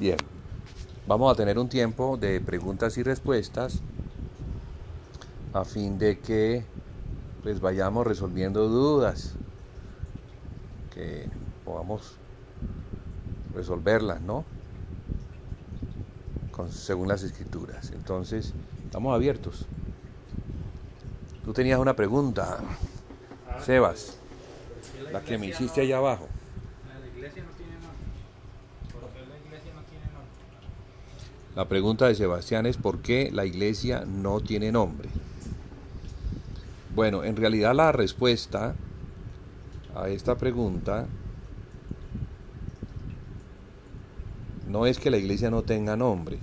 Bien, vamos a tener un tiempo de preguntas y respuestas a fin de que pues vayamos resolviendo dudas, que podamos resolverlas, ¿no? Según las escrituras. Entonces, estamos abiertos. Tú tenías una pregunta, Sebas, la que me hiciste allá abajo. La iglesia no tiene nombre. ¿Por qué la iglesia no tiene nombre? La pregunta de Sebastián es ¿por qué la iglesia no tiene nombre? Bueno, en realidad la respuesta a esta pregunta no es que la iglesia no tenga nombre.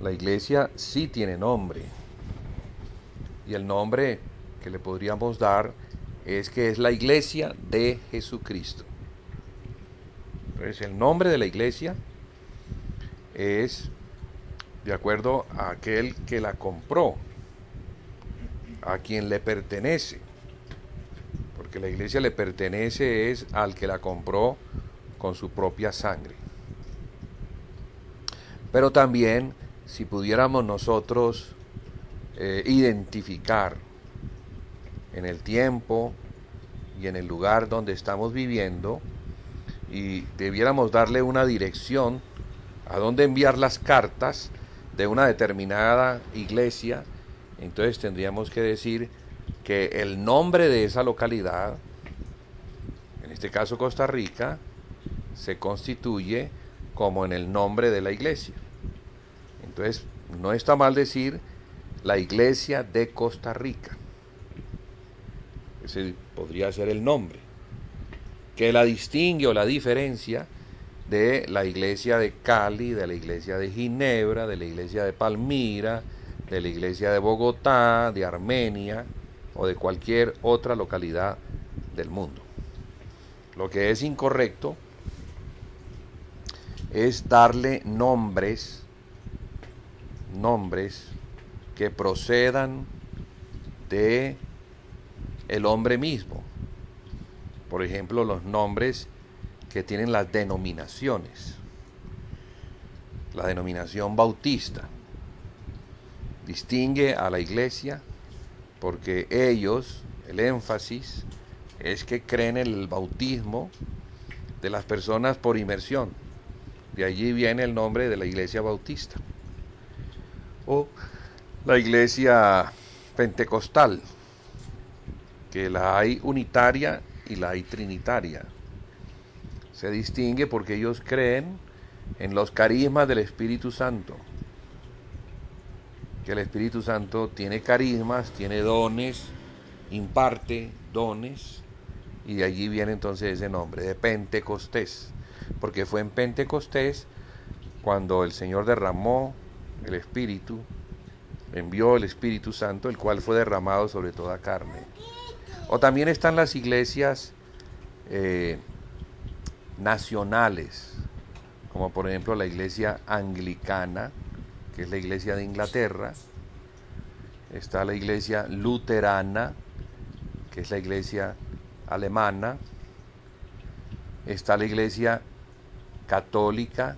La iglesia sí tiene nombre. Y el nombre que le podríamos dar es que es la iglesia de Jesucristo. Entonces, el nombre de la iglesia es de acuerdo a aquel que la compró, a quien le pertenece. Porque la iglesia le pertenece es al que la compró con su propia sangre. Pero también, si pudiéramos nosotros identificar en el tiempo y en el lugar donde estamos viviendo y debiéramos darle una dirección a dónde enviar las cartas de una determinada iglesia, entonces tendríamos que decir que el nombre de esa localidad, en este caso Costa Rica, se constituye como en el nombre de la iglesia. Entonces, no está mal decir la iglesia de Costa Rica. Ese podría ser el nombre, que la distingue o la diferencia de la iglesia de Cali, de la iglesia de Ginebra, de la iglesia de Palmira, de la iglesia de Bogotá, de Armenia o de cualquier otra localidad del mundo. Lo que es incorrecto es darle nombres que procedan de el hombre mismo. Por ejemplo, los nombres que tienen las denominaciones. La denominación bautista distingue a la iglesia porque ellos, el énfasis es que creen en el bautismo de las personas por inmersión. De allí viene el nombre de la iglesia bautista. O la iglesia pentecostal, que la hay unitaria y la hay trinitaria. Se distingue porque ellos creen en los carismas del Espíritu Santo, que el Espíritu Santo tiene carismas, tiene dones, imparte dones, y de allí viene entonces ese nombre de Pentecostés, porque fue en Pentecostés cuando el Señor derramó el Espíritu, envió el Espíritu Santo, el cual fue derramado sobre toda carne. O también están las iglesias nacionales, como por ejemplo la iglesia anglicana, que es la iglesia de Inglaterra. Está la iglesia luterana, que es la iglesia alemana. Está la iglesia católica,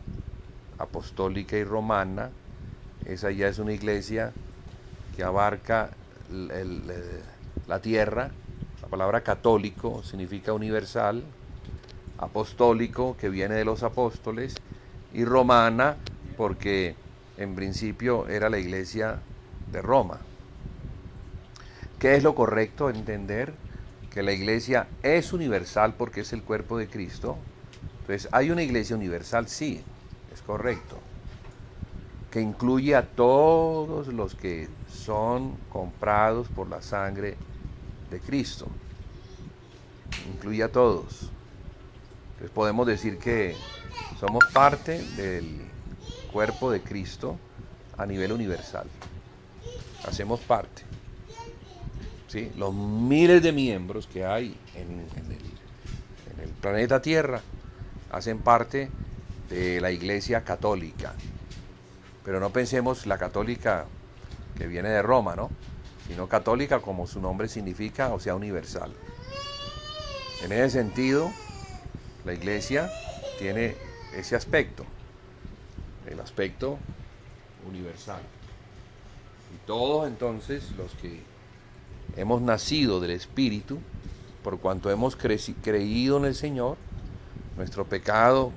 apostólica y romana. Esa ya es una iglesia que abarca la tierra. La palabra católico significa universal, apostólico, que viene de los apóstoles, y romana, porque en principio era la iglesia de Roma. ¿Qué es lo correcto? Entender que la iglesia es universal porque es el cuerpo de Cristo. Entonces, ¿hay una iglesia universal? Sí, es correcto. Que incluye a todos los que son comprados por la sangre de Cristo. Incluye a todos. Entonces podemos decir que somos parte del cuerpo de Cristo a nivel universal. Hacemos parte. ¿Sí? Los miles de miembros que hay en el planeta Tierra hacen parte de la Iglesia Católica. Pero no pensemos la católica que viene de Roma, ¿no? Sino católica como su nombre significa, o sea, universal. En ese sentido, la iglesia tiene ese aspecto. el aspecto universal. Y todos entonces los que hemos nacido del Espíritu, por cuanto hemos creído en el Señor, nuestros pecados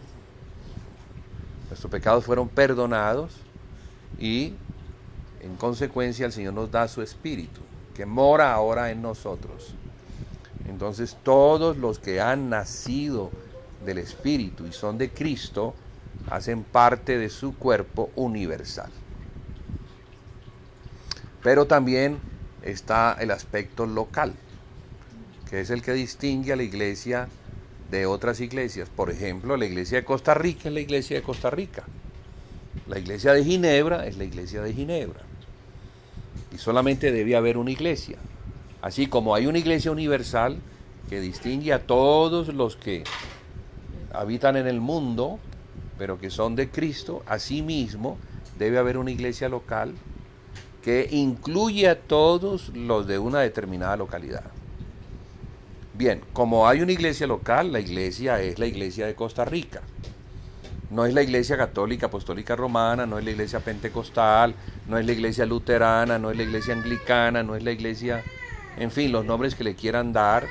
fueron perdonados y en consecuencia el Señor nos da su Espíritu, que mora ahora en nosotros. Entonces todos los que han nacido del Espíritu y son de Cristo, hacen parte de su cuerpo universal. Pero también está el aspecto local, que es el que distingue a la iglesia de otras iglesias. Por ejemplo, la iglesia de Costa Rica es la iglesia de Costa Rica. La iglesia de Ginebra es la iglesia de Ginebra. Y solamente debe haber una iglesia. Así como hay una iglesia universal que distingue a todos los que habitan en el mundo, pero que son de Cristo, asimismo debe haber una iglesia local que incluye a todos los de una determinada localidad. Bien, como hay una iglesia local, la iglesia es la iglesia de Costa Rica. No es la iglesia católica apostólica romana, no es la iglesia pentecostal, no es la iglesia luterana, no es la iglesia anglicana, no es la iglesia, en fin, los nombres que le quieran dar,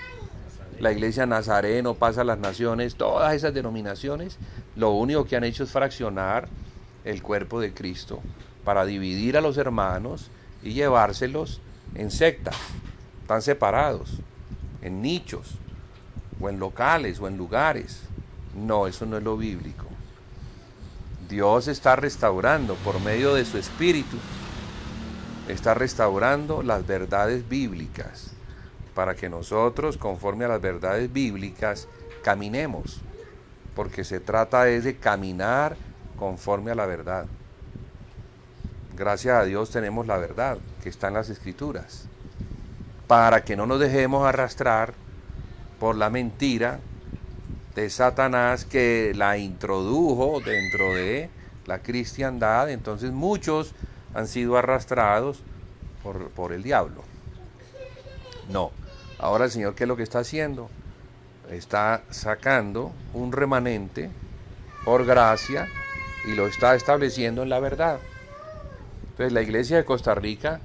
la iglesia Nazareno, Paz a las Naciones, todas esas denominaciones, lo único que han hecho es fraccionar el cuerpo de Cristo para dividir a los hermanos y llevárselos en sectas, tan separados, en nichos, o en locales, o en lugares. No, eso no es lo bíblico. Dios está restaurando por medio de su Espíritu, está restaurando las verdades bíblicas, para que nosotros, conforme a las verdades bíblicas, caminemos, porque se trata de caminar conforme a la verdad. Gracias a Dios tenemos la verdad que está en las Escrituras, para que no nos dejemos arrastrar por la mentira de Satanás que la introdujo dentro de la cristiandad. Entonces muchos han sido arrastrados por el diablo. No, ahora el Señor, ¿qué es lo que está haciendo? Está sacando un remanente por gracia y lo está estableciendo en la verdad. Entonces la iglesia de Costa Rica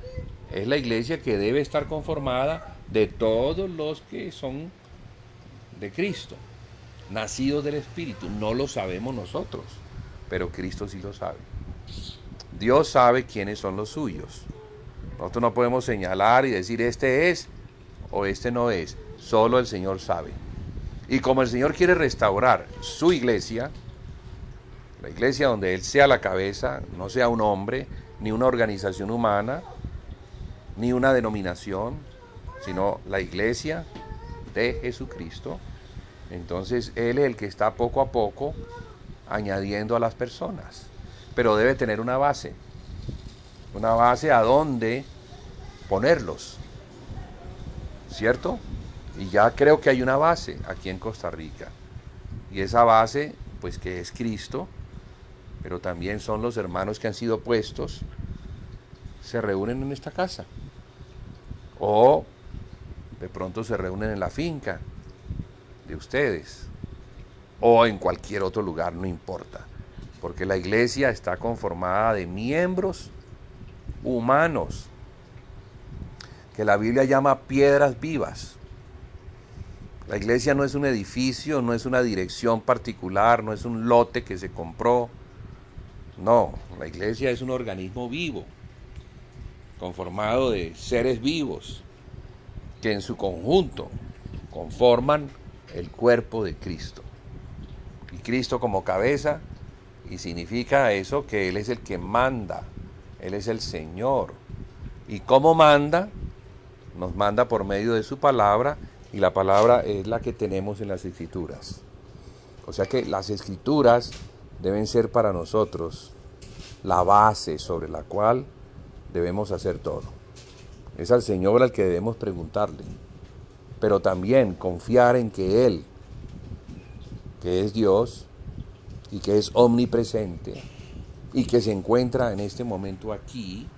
es la iglesia que debe estar conformada de todos los que son de Cristo, nacidos del Espíritu. No lo sabemos nosotros, pero Cristo sí lo sabe. Dios sabe quiénes son los suyos. Nosotros no podemos señalar y decir este es o este no es. Solo el Señor sabe. Y como el Señor quiere restaurar su iglesia, la iglesia donde Él sea la cabeza, no sea un hombre, ni una organización humana, ni una denominación, sino la iglesia de Jesucristo, entonces Él es el que está poco a poco añadiendo a las personas, pero debe tener una base a donde ponerlos, ¿cierto? Y ya creo que hay una base aquí en Costa Rica, y esa base, pues que es Cristo, pero también son los hermanos que han sido puestos, se reúnen en esta casa, o de pronto se reúnen en la finca de ustedes, o en cualquier otro lugar, no importa, porque la iglesia está conformada de miembros humanos, que la Biblia llama piedras vivas. La iglesia no es un edificio, no es una dirección particular, no es un lote que se compró. No, la iglesia es un organismo vivo, conformado de seres vivos, que en su conjunto conforman el cuerpo de Cristo. Y Cristo como cabeza, y significa eso que Él es el que manda, Él es el Señor. ¿Y cómo manda? Nos manda por medio de su palabra, y la palabra es la que tenemos en las Escrituras. O sea que las Escrituras deben ser para nosotros la base sobre la cual debemos hacer todo. Es al Señor al que debemos preguntarle, pero también confiar en que Él, que es Dios y que es omnipresente y que se encuentra en este momento aquí,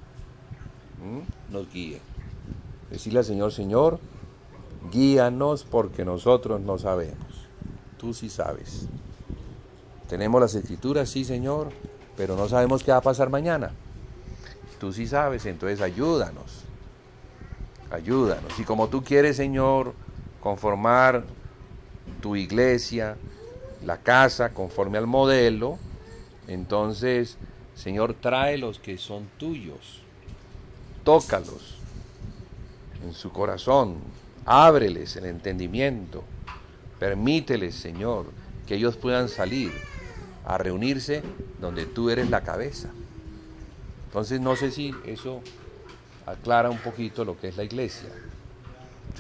nos guíe. Decirle al Señor: Señor, guíanos porque nosotros no sabemos. Tú sí sabes. ¿Tenemos las Escrituras? Sí, Señor. pero no sabemos qué va a pasar mañana. Tú sí sabes, entonces ayúdanos. Ayúdanos. Y como tú quieres, Señor, conformar tu iglesia, la casa, conforme al modelo, entonces, Señor, trae los que son tuyos. Tócalos en su corazón. Ábreles el entendimiento. Permíteles, Señor, que ellos puedan salir a reunirse donde tú eres la cabeza. Entonces, no sé si eso aclara un poquito lo que es la iglesia.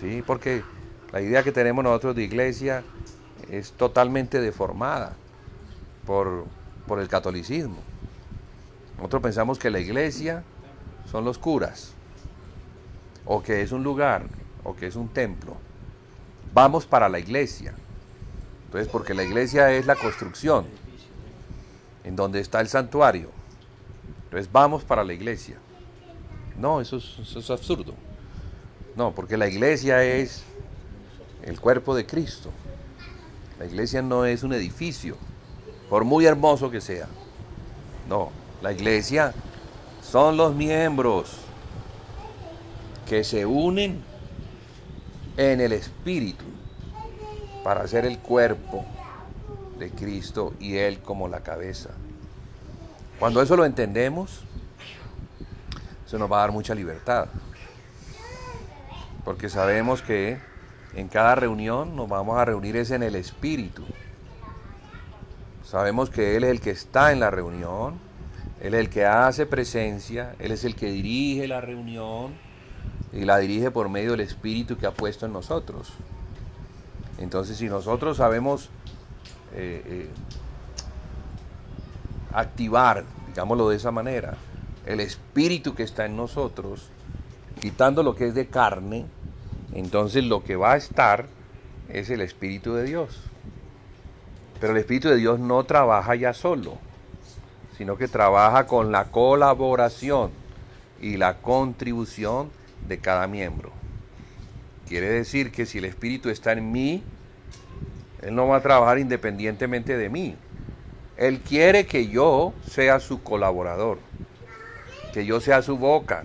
¿Sí? Porque la idea que tenemos nosotros de iglesia es totalmente deformada por el catolicismo. Nosotros pensamos que la iglesia son los curas, o que es un lugar, o que es un templo. Vamos para la iglesia. Entonces, porque la iglesia es la construcción en donde está el santuario. Entonces, vamos para la iglesia. No, eso es absurdo. No, porque la iglesia es el cuerpo de Cristo. La iglesia no es un edificio, por muy hermoso que sea. No, la iglesia son los miembros que se unen en el Espíritu para hacer el cuerpo de Cristo y Él como la cabeza. Cuando eso lo entendemos, eso nos va a dar mucha libertad. Porque sabemos que en cada reunión nos vamos a reunir es en el Espíritu. Sabemos que Él es el que está en la reunión, Él es el que hace presencia, Él es el que dirige la reunión y la dirige por medio del Espíritu que ha puesto en nosotros. Entonces, si nosotros sabemos activar, digámoslo de esa manera, el Espíritu que está en nosotros, quitando lo que es de carne, entonces lo que va a estar es el Espíritu de Dios. Pero el Espíritu de Dios no trabaja ya solo, sino que trabaja con la colaboración y la contribución de cada miembro. Quiere decir que si el Espíritu está en mí, Él no va a trabajar independientemente de mí. Él quiere que yo sea su colaborador, que yo sea su boca,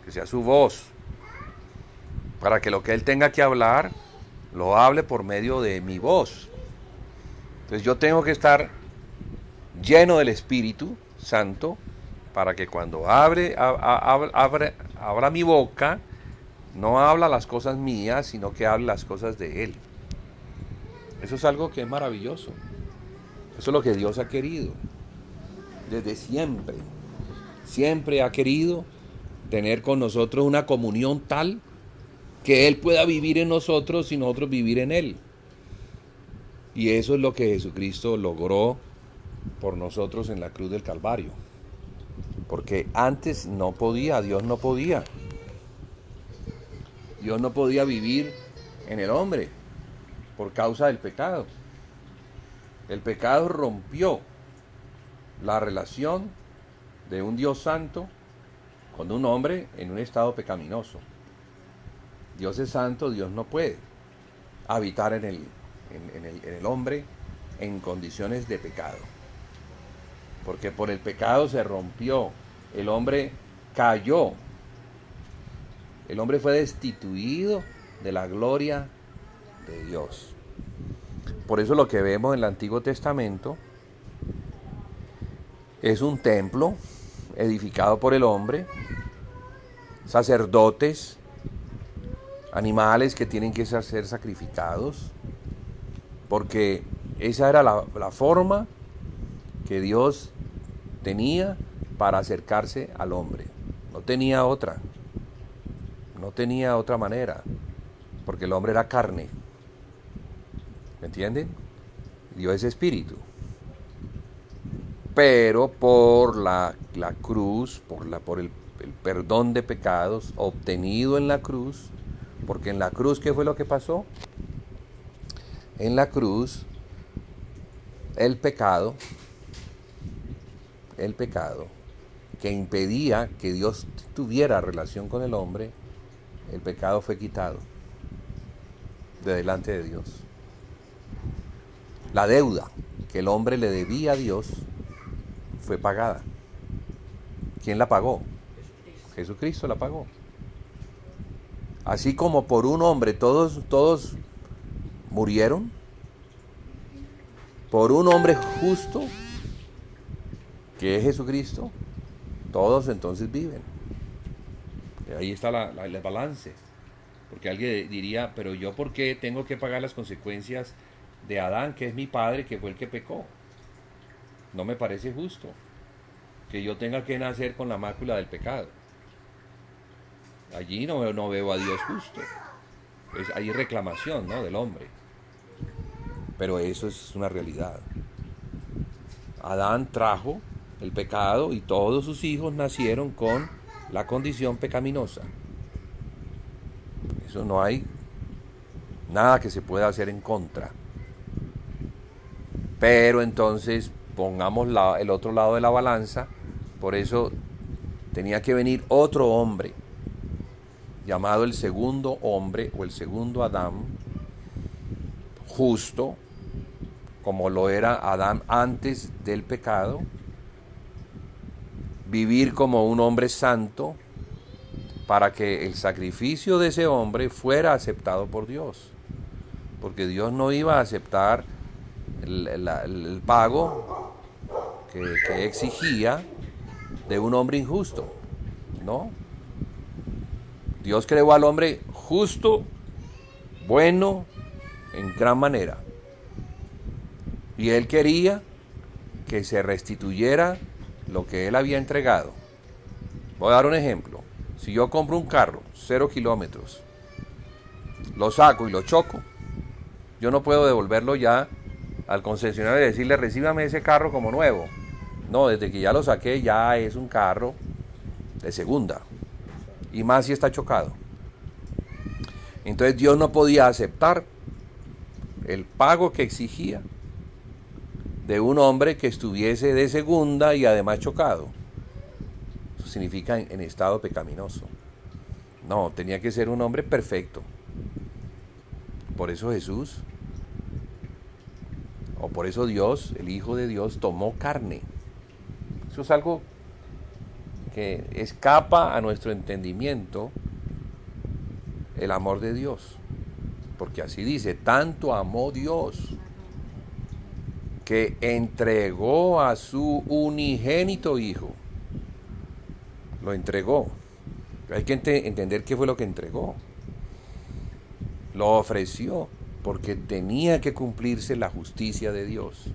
que sea su voz, para que lo que Él tenga que hablar, lo hable por medio de mi voz. Entonces yo tengo que estar lleno del Espíritu Santo para que cuando abra mi boca, no habla las cosas mías, sino que habla las cosas de Él. Eso es algo que es maravilloso. Eso es lo que Dios ha querido. Desde siempre. Siempre ha querido tener con nosotros una comunión tal que Él pueda vivir en nosotros y nosotros vivir en Él. Y eso es lo que Jesucristo logró por nosotros en la cruz del Calvario. Porque antes no podía, Dios no podía. Dios no podía vivir en el hombre por causa del pecado. El pecado rompió la relación de un Dios santo con un hombre en un estado pecaminoso. Dios es santo, Dios no puede habitar en el hombre en condiciones de pecado. Porque por el pecado se rompió, el hombre cayó, el hombre fue destituido de la gloria de Dios. Por eso lo que vemos en el Antiguo Testamento es un templo edificado por el hombre, sacerdotes, animales que tienen que ser sacrificados, porque esa era la forma que Dios tenía para acercarse al hombre. No tenía otra manera, porque el hombre era carne. ¿Me entienden? Dios es espíritu. Pero por la cruz, por el perdón de pecados obtenido en la cruz, porque en la cruz, ¿qué fue lo que pasó? En la cruz, el pecado que impedía que Dios tuviera relación con el hombre, el pecado fue quitado de delante de Dios. La deuda que el hombre le debía a Dios fue pagada. ¿Quién la pagó? Jesucristo la pagó. Así como por un hombre todos murieron, por un hombre justo, que es Jesucristo, todos entonces viven. Ahí está el balance. Porque alguien diría, pero yo ¿por qué tengo que pagar las consecuencias de Adán, que es mi padre, que fue el que pecó? No me parece justo que yo tenga que nacer con la mácula del pecado. Allí no veo a Dios justo. Hay reclamación, ¿no?, del hombre. Pero eso es una realidad. Adán trajo el pecado y todos sus hijos nacieron con la condición pecaminosa. Eso no hay nada que se pueda hacer en contra. Pero entonces pongamos el otro lado de la balanza. Por eso tenía que venir otro hombre, llamado el segundo hombre o el segundo Adán, justo, como lo era Adán antes del pecado, vivir como un hombre santo, para que el sacrificio de ese hombre fuera aceptado por Dios. Porque Dios no iba a aceptar el pago que exigía de un hombre injusto, ¿no? Dios creó al hombre justo, bueno, en gran manera. Y Él quería que se restituyera lo que Él había entregado. Voy a dar un ejemplo. Si yo compro un carro, 0 kilómetros, lo saco y lo choco, yo no puedo devolverlo ya al concesionario y decirle, recíbame ese carro como nuevo. No, desde que ya lo saqué ya es un carro de segunda. Y más si está chocado. Entonces Dios no podía aceptar el pago que exigía de un hombre que estuviese de segunda y además chocado. Eso significa en estado pecaminoso. No, tenía que ser un hombre perfecto. Por eso Jesús, o por eso Dios, el Hijo de Dios, tomó carne. Eso es algo que escapa a nuestro entendimiento, el amor de Dios. Porque así dice, tanto amó Dios que entregó a su unigénito Hijo. Lo entregó. Hay que entender qué fue lo que entregó. Lo ofreció porque tenía que cumplirse la justicia de Dios.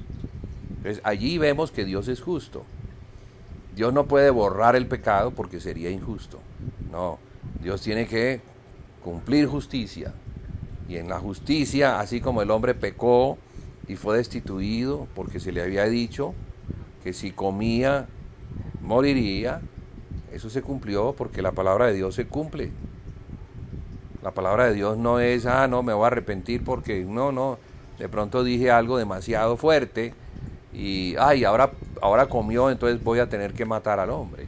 Entonces allí vemos que Dios es justo. Dios no puede borrar el pecado porque sería injusto. No, Dios tiene que cumplir justicia. Y en la justicia, así como el hombre pecó y fue destituido porque se le había dicho que si comía moriría, eso se cumplió porque la palabra de Dios se cumple. La palabra de Dios no es, no, me voy a arrepentir porque no, de pronto dije algo demasiado fuerte y, ahora comió, entonces voy a tener que matar al hombre.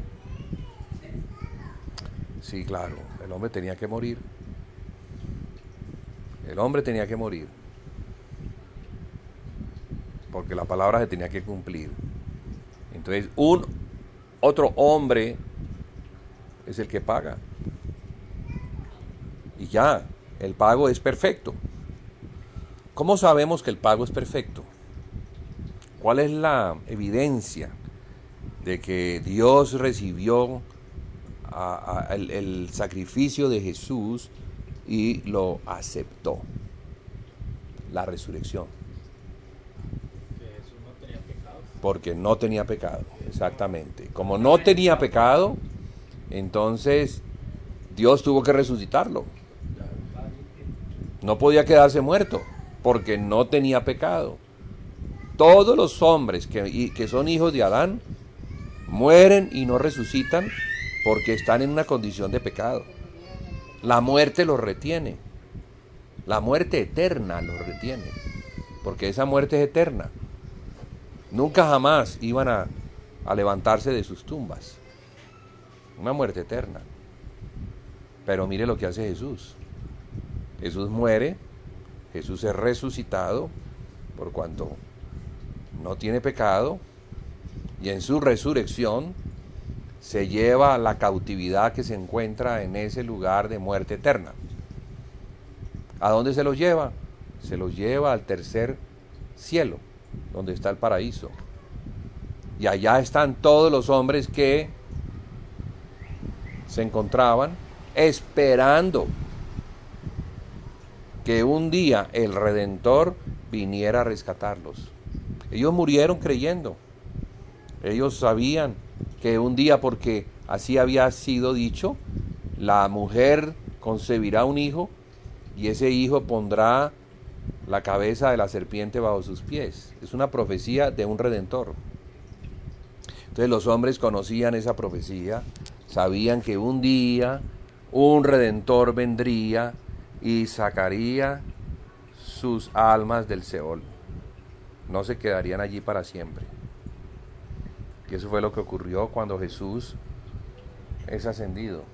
Sí, claro, el hombre tenía que morir. El hombre tenía que morir. Porque la palabra se tenía que cumplir. Entonces, otro hombre es el que paga. Y ya, el pago es perfecto. ¿Cómo sabemos que el pago es perfecto? ¿Cuál es la evidencia de que Dios recibió el sacrificio de Jesús y lo aceptó? La resurrección. Jesús no tenía pecado. Porque no tenía pecado, exactamente. Como no tenía pecado, entonces Dios tuvo que resucitarlo. No podía quedarse muerto, porque no tenía pecado. Todos los hombres que son hijos de Adán mueren y no resucitan porque están en una condición de pecado. La muerte los retiene. La muerte eterna los retiene. Porque esa muerte es eterna. Nunca jamás iban a levantarse de sus tumbas. Una muerte eterna. Pero mire lo que hace Jesús. Jesús muere, Jesús es resucitado, por cuanto no tiene pecado, Y en su resurrección se lleva la cautividad que se encuentra en ese lugar de muerte eterna. ¿A dónde se los lleva? Se los lleva al tercer cielo, donde está el paraíso. Y allá están todos los hombres que se encontraban esperando que un día el Redentor viniera a rescatarlos. Ellos murieron creyendo. Ellos sabían que un día, porque así había sido dicho, la mujer concebirá un hijo y ese hijo pondrá la cabeza de la serpiente bajo sus pies. Es una profecía de un Redentor. Entonces los hombres conocían esa profecía, sabían que un día un Redentor vendría y sacaría sus almas del Seol. No se quedarían allí para siempre. Y eso fue lo que ocurrió cuando Jesús es ascendido.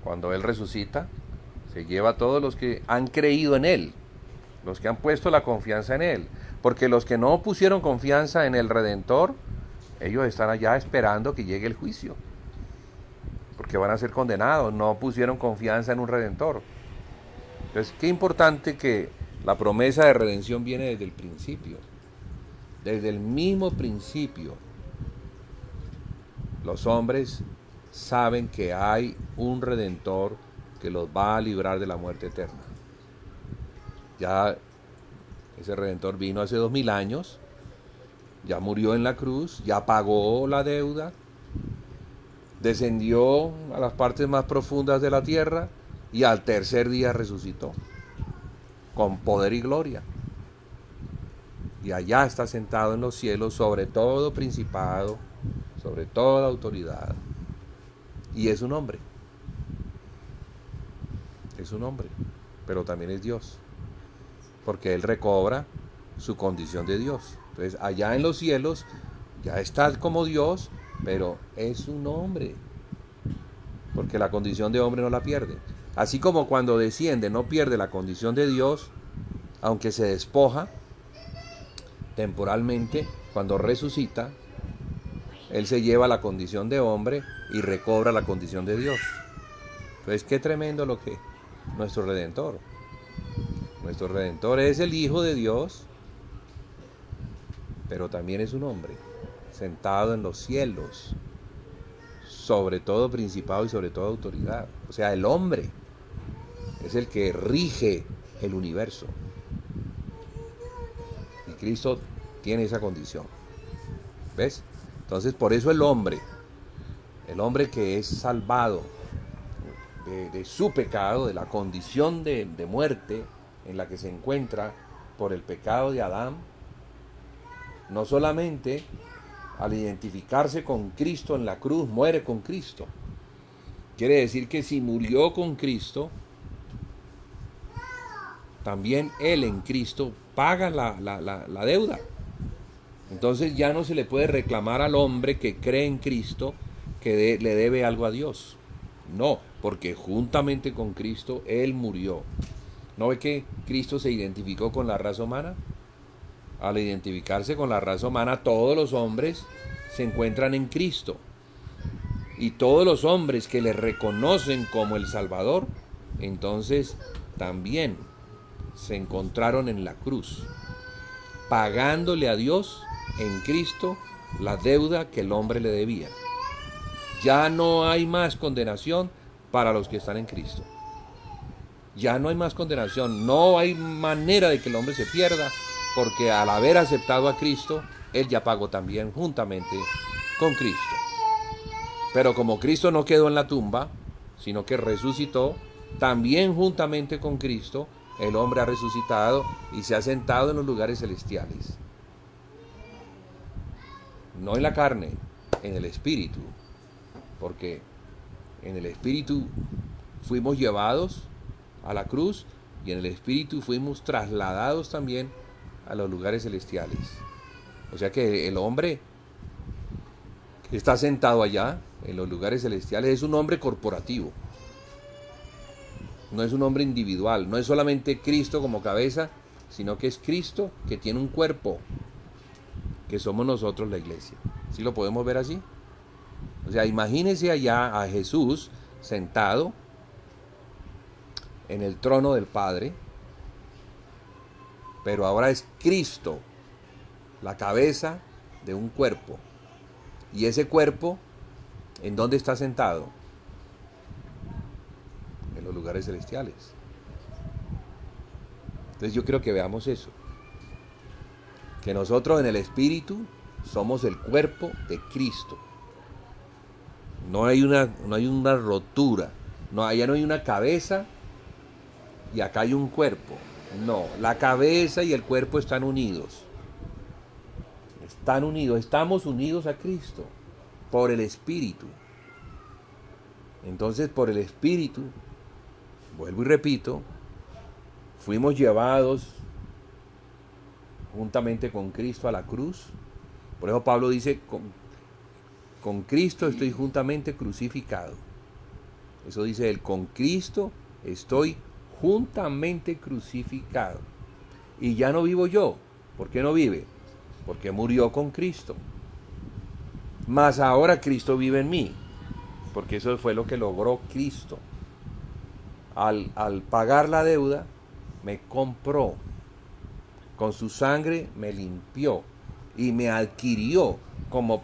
Cuando Él resucita, se lleva a todos los que han creído en Él, los que han puesto la confianza en Él. Porque los que no pusieron confianza en el Redentor, ellos están allá esperando que llegue el juicio. Porque van a ser condenados, no pusieron confianza en un Redentor. Entonces, qué importante que la promesa de redención viene desde el principio. Desde el mismo principio. Los hombres saben que hay un Redentor que los va a librar de la muerte eterna. Ya ese Redentor vino hace 2000 años, ya murió en la cruz, ya pagó la deuda, descendió a las partes más profundas de la tierra y al tercer día resucitó con poder y gloria. Y allá está sentado en los cielos sobre todo principado, sobre toda autoridad. Y es un hombre. Es un hombre, pero también es Dios. Porque Él recobra su condición de Dios. Entonces, allá en los cielos ya está como Dios, pero es un hombre. Porque la condición de hombre no la pierde. Así como cuando desciende no pierde la condición de Dios, aunque se despoja temporalmente, cuando resucita, Él se lleva la condición de hombre y recobra la condición de Dios. Entonces, qué tremendo lo que nuestro Redentor. Nuestro Redentor es el Hijo de Dios, pero también es un hombre, sentado en los cielos, sobre todo principado y sobre toda autoridad. O sea, el hombre es el que rige el universo. Y Cristo tiene esa condición. ¿Ves? Entonces, por eso el hombre que es salvado de su pecado, de la condición de muerte en la que se encuentra por el pecado de Adán, no solamente al identificarse con Cristo en la cruz, muere con Cristo. Quiere decir que si murió con Cristo, también Él en Cristo paga la deuda. Entonces ya no se le puede reclamar al hombre que cree en Cristo que le debe algo a Dios. No, porque juntamente con Cristo Él murió. ¿No ve que Cristo se identificó con la raza humana? Al identificarse con la raza humana, todos los hombres se encuentran en Cristo. Y todos los hombres que le reconocen como el Salvador, entonces también se encontraron en la cruz, pagándole a Dios en Cristo la deuda que el hombre le debía. Ya no hay más condenación para los que están en Cristo. Ya no hay más condenación, no hay manera de que el hombre se pierda, porque al haber aceptado a Cristo, Él ya pagó también juntamente con Cristo. Pero como Cristo no quedó en la tumba, sino que resucitó, también juntamente con Cristo, el hombre ha resucitado y se ha sentado en los lugares celestiales. No en la carne, en el Espíritu, porque en el Espíritu fuimos llevados a la cruz y en el Espíritu fuimos trasladados también a los lugares celestiales. O sea que el hombre que está sentado allá en los lugares celestiales es un hombre corporativo. No es un hombre individual, no es solamente Cristo como cabeza, sino que es Cristo que tiene un cuerpo, que somos nosotros la iglesia. ¿Sí lo podemos ver así? O sea, imagínense allá a Jesús sentado en el trono del Padre, pero ahora es Cristo, la cabeza de un cuerpo. Y ese cuerpo, ¿en dónde está sentado? En los lugares celestiales. Entonces yo quiero que veamos eso. Que nosotros en el Espíritu somos el cuerpo de Cristo. No hay una rotura. No, allá no hay una cabeza y acá hay un cuerpo. No, la cabeza y el cuerpo están unidos. Están unidos, estamos unidos a Cristo por el Espíritu. Entonces, por el Espíritu, vuelvo y repito, fuimos llevados juntamente con Cristo a la cruz. Por eso Pablo dice, con Cristo estoy juntamente crucificado. Eso dice él, con Cristo estoy juntamente crucificado. Y ya no vivo yo. ¿Por qué no vive? Porque murió con Cristo. Mas ahora Cristo vive en mí. Porque eso fue lo que logró Cristo. Al pagar la deuda, me compró. Con su sangre me limpió y me adquirió como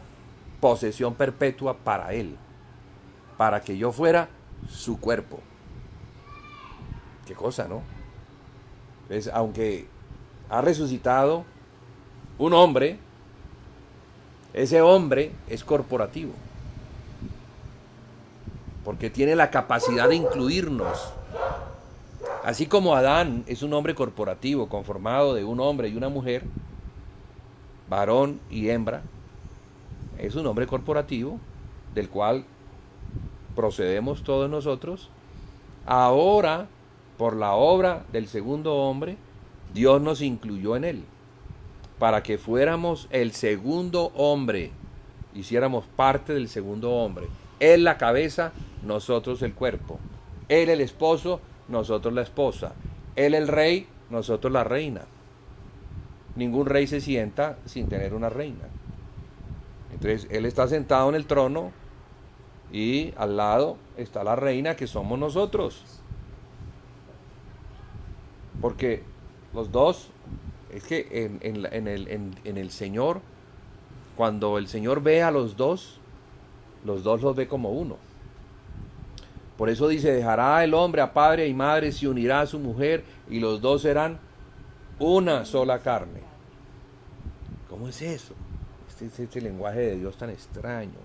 posesión perpetua para Él, para que yo fuera su cuerpo. Qué cosa, ¿no? Entonces, aunque ha resucitado un hombre, ese hombre es corporativo, porque tiene la capacidad de incluirnos. Así como Adán es un hombre corporativo, conformado de un hombre y una mujer, varón y hembra, es un hombre corporativo del cual procedemos todos nosotros. Ahora, por la obra del segundo hombre, Dios nos incluyó en él, para que fuéramos el segundo hombre, hiciéramos parte del segundo hombre. Él la cabeza, nosotros el cuerpo. Él el esposo, nosotros la esposa. Él el rey, nosotros la reina. Ningún rey se sienta sin tener una reina. Entonces él está sentado en el trono y al lado está la reina, que somos nosotros. Porque los dos, es que en el Señor, cuando el Señor ve a los dos los ve como uno. Por eso dice, dejará el hombre a padre y madre, se unirá a su mujer y los dos serán una sola carne. ¿Cómo es eso? Este lenguaje de Dios tan extraño.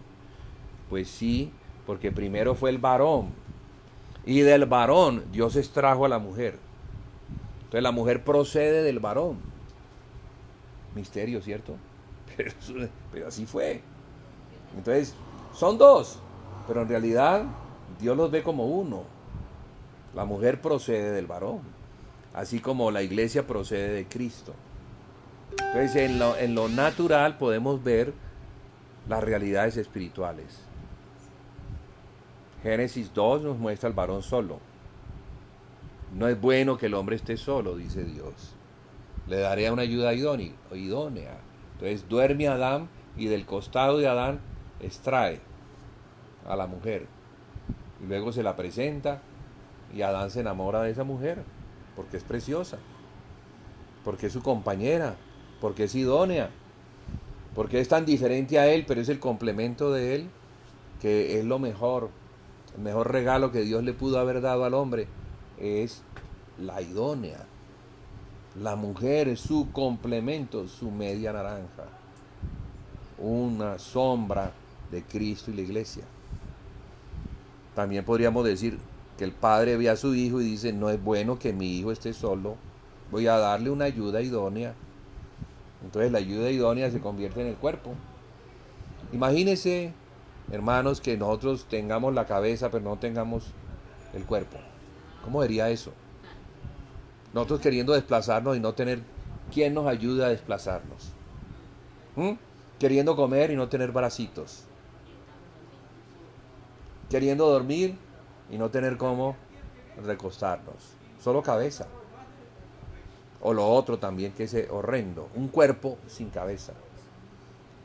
Pues sí, porque primero fue el varón y del varón Dios extrajo a la mujer. Entonces la mujer procede del varón. Misterio, ¿cierto? Pero así fue. Entonces, son dos, pero en realidad Dios los ve como uno. La mujer procede del varón, así como la iglesia procede de Cristo. Entonces, en lo natural podemos ver las realidades espirituales. Génesis 2 nos muestra al varón solo. No es bueno que el hombre esté solo, dice Dios. Le daré una ayuda idónea. Entonces duerme Adán y del costado de Adán extrae a la mujer. Y luego se la presenta y Adán se enamora de esa mujer porque es preciosa, porque es su compañera, porque es idónea, porque es tan diferente a él, pero es el complemento de él, que es lo mejor. El mejor regalo que Dios le pudo haber dado al hombre es la idónea. La mujer es su complemento, su media naranja, una sombra de Cristo y la iglesia. También podríamos decir que el padre ve a su hijo y dice, no es bueno que mi hijo esté solo, voy a darle una ayuda idónea. Entonces la ayuda idónea se convierte en el cuerpo. Imagínense, hermanos, que nosotros tengamos la cabeza pero no tengamos el cuerpo. ¿Cómo sería eso? Nosotros queriendo desplazarnos y no tener quien nos ayude a desplazarnos. Queriendo comer y no tener bracitos. Queriendo dormir y no tener cómo recostarnos. Solo cabeza. O lo otro también, que es horrendo. Un cuerpo sin cabeza.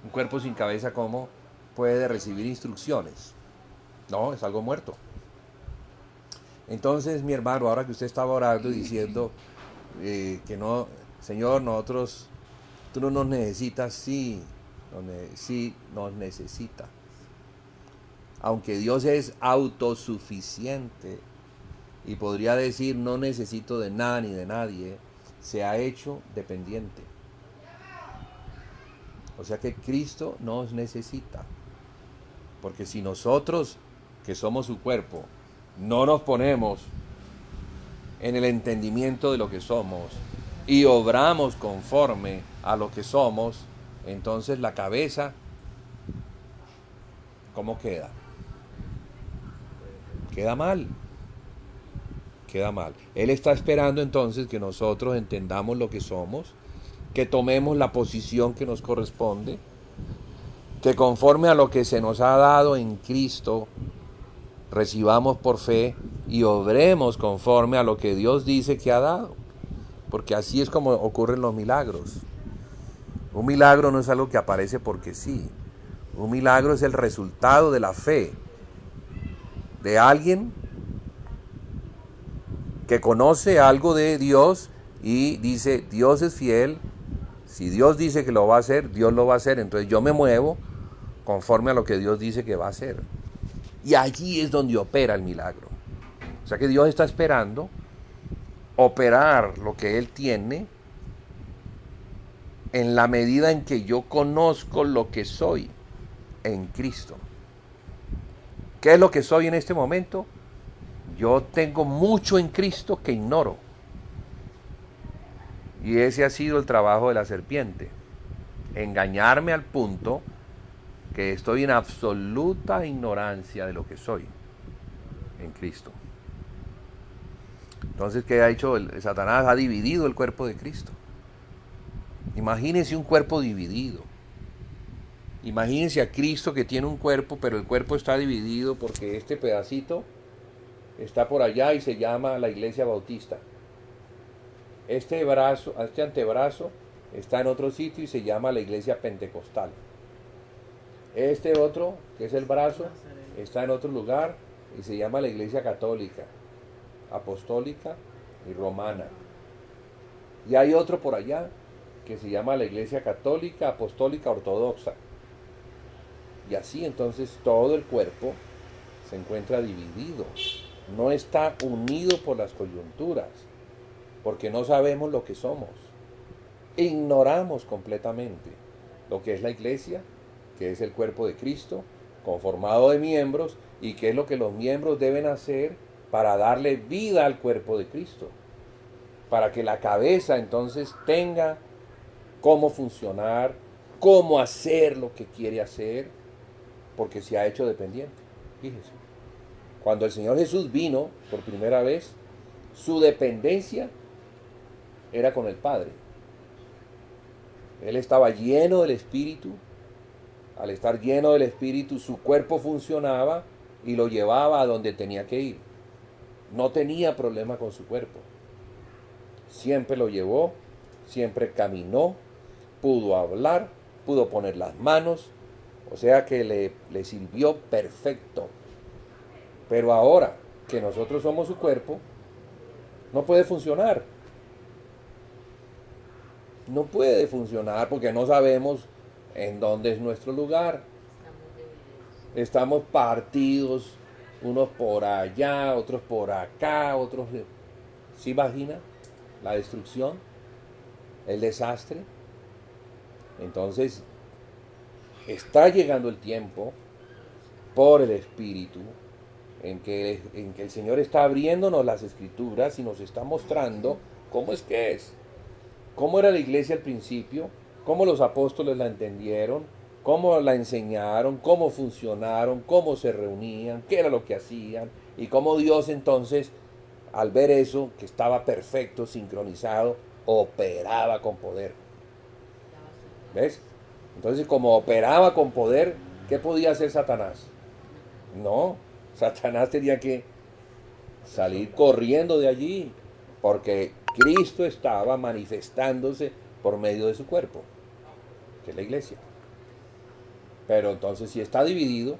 Un cuerpo sin cabeza, ¿cómo puede recibir instrucciones? No, es algo muerto. Entonces, mi hermano, ahora que usted estaba orando y diciendo que no, Señor, nosotros, tú no nos necesitas, sí, sí nos necesita. Aunque Dios es autosuficiente y podría decir no necesito de nada ni de nadie, se ha hecho dependiente. O sea que Cristo nos necesita. Porque si nosotros, que somos su cuerpo, no nos ponemos en el entendimiento de lo que somos y obramos conforme a lo que somos, entonces la cabeza, ¿cómo queda? Queda mal. Queda mal. Él está esperando entonces que nosotros entendamos lo que somos, que tomemos la posición que nos corresponde, que conforme a lo que se nos ha dado en Cristo, recibamos por fe y obremos conforme a lo que Dios dice que ha dado. Porque así es como ocurren los milagros. Un milagro no es algo que aparece porque sí. Un milagro es el resultado de la fe de alguien que conoce algo de Dios y dice, Dios es fiel. Si Dios dice que lo va a hacer, Dios lo va a hacer. Entonces yo me muevo conforme a lo que Dios dice que va a hacer. Y allí es donde opera el milagro. O sea que Dios está esperando operar lo que Él tiene en la medida en que yo conozco lo que soy en Cristo. ¿Qué es lo que soy en este momento? Yo tengo mucho en Cristo que ignoro. Y ese ha sido el trabajo de la serpiente. Engañarme al punto que estoy en absoluta ignorancia de lo que soy en Cristo. Entonces, ¿qué ha hecho? Satanás ha dividido el cuerpo de Cristo. Imagínense un cuerpo dividido. Imagínense a Cristo que tiene un cuerpo, pero el cuerpo está dividido porque este pedacito está por allá y se llama la Iglesia Bautista. Este antebrazo está en otro sitio y se llama la Iglesia Pentecostal. Este otro, que es el brazo, está en otro lugar y se llama la Iglesia Católica, Apostólica y Romana. Y hay otro por allá que se llama la Iglesia Católica, Apostólica, Ortodoxa. Y así entonces todo el cuerpo se encuentra dividido. No está unido por las coyunturas, porque no sabemos lo que somos. Ignoramos completamente lo que es la iglesia, que es el cuerpo de Cristo, conformado de miembros, y qué es lo que los miembros deben hacer para darle vida al cuerpo de Cristo. Para que la cabeza entonces tenga cómo funcionar, cómo hacer lo que quiere hacer, porque se ha hecho dependiente. Fíjese. Cuando el Señor Jesús vino por primera vez, su dependencia era con el Padre. Él estaba lleno del Espíritu. Al estar lleno del Espíritu, su cuerpo funcionaba y lo llevaba a donde tenía que ir. No tenía problema con su cuerpo. Siempre lo llevó, siempre caminó, pudo hablar, pudo poner las manos, o sea que le sirvió perfecto. Pero ahora que nosotros somos su cuerpo, no puede funcionar. No puede funcionar porque no sabemos en dónde es nuestro lugar. Estamos partidos, unos por allá, otros por acá, otros... ¿Sí imagina la destrucción? El desastre. Entonces, está llegando el tiempo por el Espíritu en que el Señor está abriéndonos las Escrituras y nos está mostrando cómo es que es. Cómo era la iglesia al principio, cómo los apóstoles la entendieron, cómo la enseñaron, cómo funcionaron, cómo se reunían, qué era lo que hacían, y cómo Dios entonces, al ver eso, que estaba perfecto, sincronizado, operaba con poder. ¿Ves? Entonces, como operaba con poder, ¿qué podía hacer Satanás? No, Satanás tenía que salir corriendo de allí, porque Cristo estaba manifestándose por medio de su cuerpo, que es la iglesia. Pero entonces si está dividido,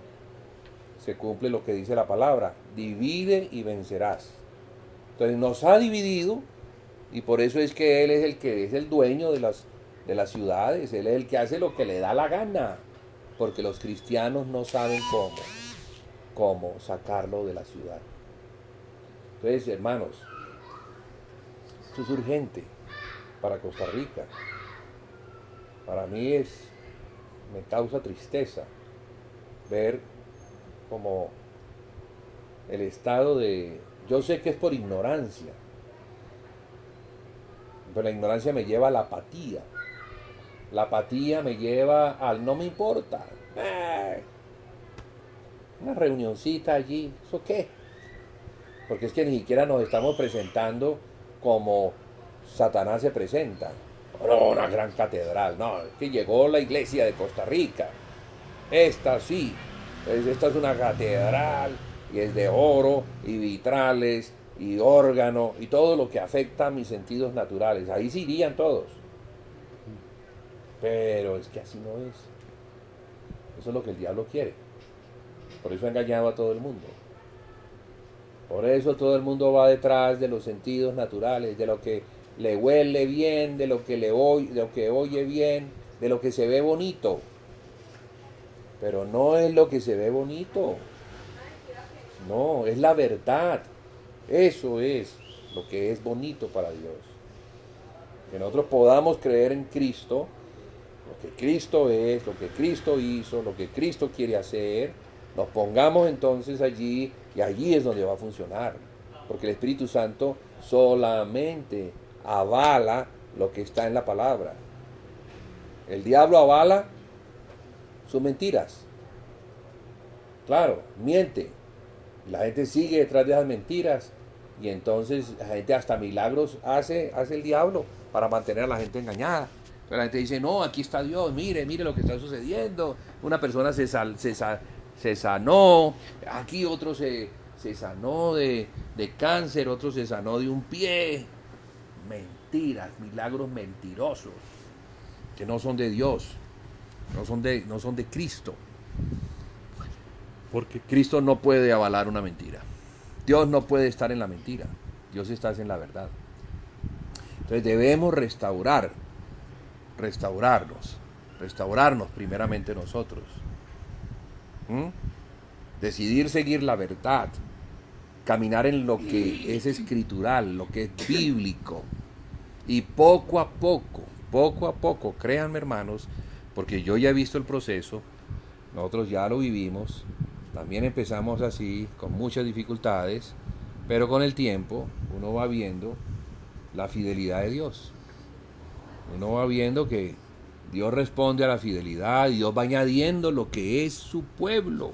se cumple lo que dice la palabra, divide y vencerás. Entonces nos ha dividido y por eso es que Él es el que es el dueño de las ciudades, Él es el que hace lo que le da la gana, porque los cristianos no saben cómo sacarlo de la ciudad. Entonces, hermanos, esto es urgente para Costa Rica. Para mí me causa tristeza ver como el estado de... Yo sé que es por ignorancia, pero la ignorancia me lleva a la apatía. La apatía me lleva al no me importa. Una reunioncita allí, ¿eso qué? Porque es que ni siquiera nos estamos presentando como Satanás se presenta. No, una gran catedral, no, es que llegó la iglesia de Costa Rica. Esta sí, esta es una catedral y es de oro y vitrales y órgano y todo lo que afecta a mis sentidos naturales. Ahí sí irían todos. Pero es que así no es. Eso es lo que el diablo quiere. Por eso ha engañado a todo el mundo. Por eso todo el mundo va detrás de los sentidos naturales, de lo que le huele bien, de lo que oye bien, de lo que se ve bonito. Pero no es lo que se ve bonito. No, es la verdad. Eso es lo que es bonito para Dios. Que nosotros podamos creer en Cristo, lo que Cristo es, lo que Cristo hizo, lo que Cristo quiere hacer, nos pongamos entonces allí y allí es donde va a funcionar. Porque el Espíritu Santo solamente avala lo que está en la palabra. El diablo avala sus mentiras. Claro, miente. La gente sigue detrás de esas mentiras y entonces la gente hasta milagros hace el diablo para mantener a la gente engañada. Pero la gente dice, no, aquí está Dios, mire lo que está sucediendo. Una persona se sanó, aquí otro se sanó de cáncer, otro se sanó de un pie. Mentiras, milagros mentirosos, que no son de Dios, no son de Cristo. Porque Cristo no puede avalar una mentira. Dios no puede estar en la mentira. Dios está en la verdad. Entonces debemos restaurarnos primeramente nosotros. Decidir seguir la verdad, caminar en lo que es escritural, lo que es bíblico. Y poco a poco, créanme hermanos, porque yo ya he visto el proceso, nosotros ya lo vivimos, también empezamos así, con muchas dificultades, pero con el tiempo uno va viendo la fidelidad de Dios. Uno va viendo que Dios responde a la fidelidad, Dios va añadiendo lo que es su pueblo.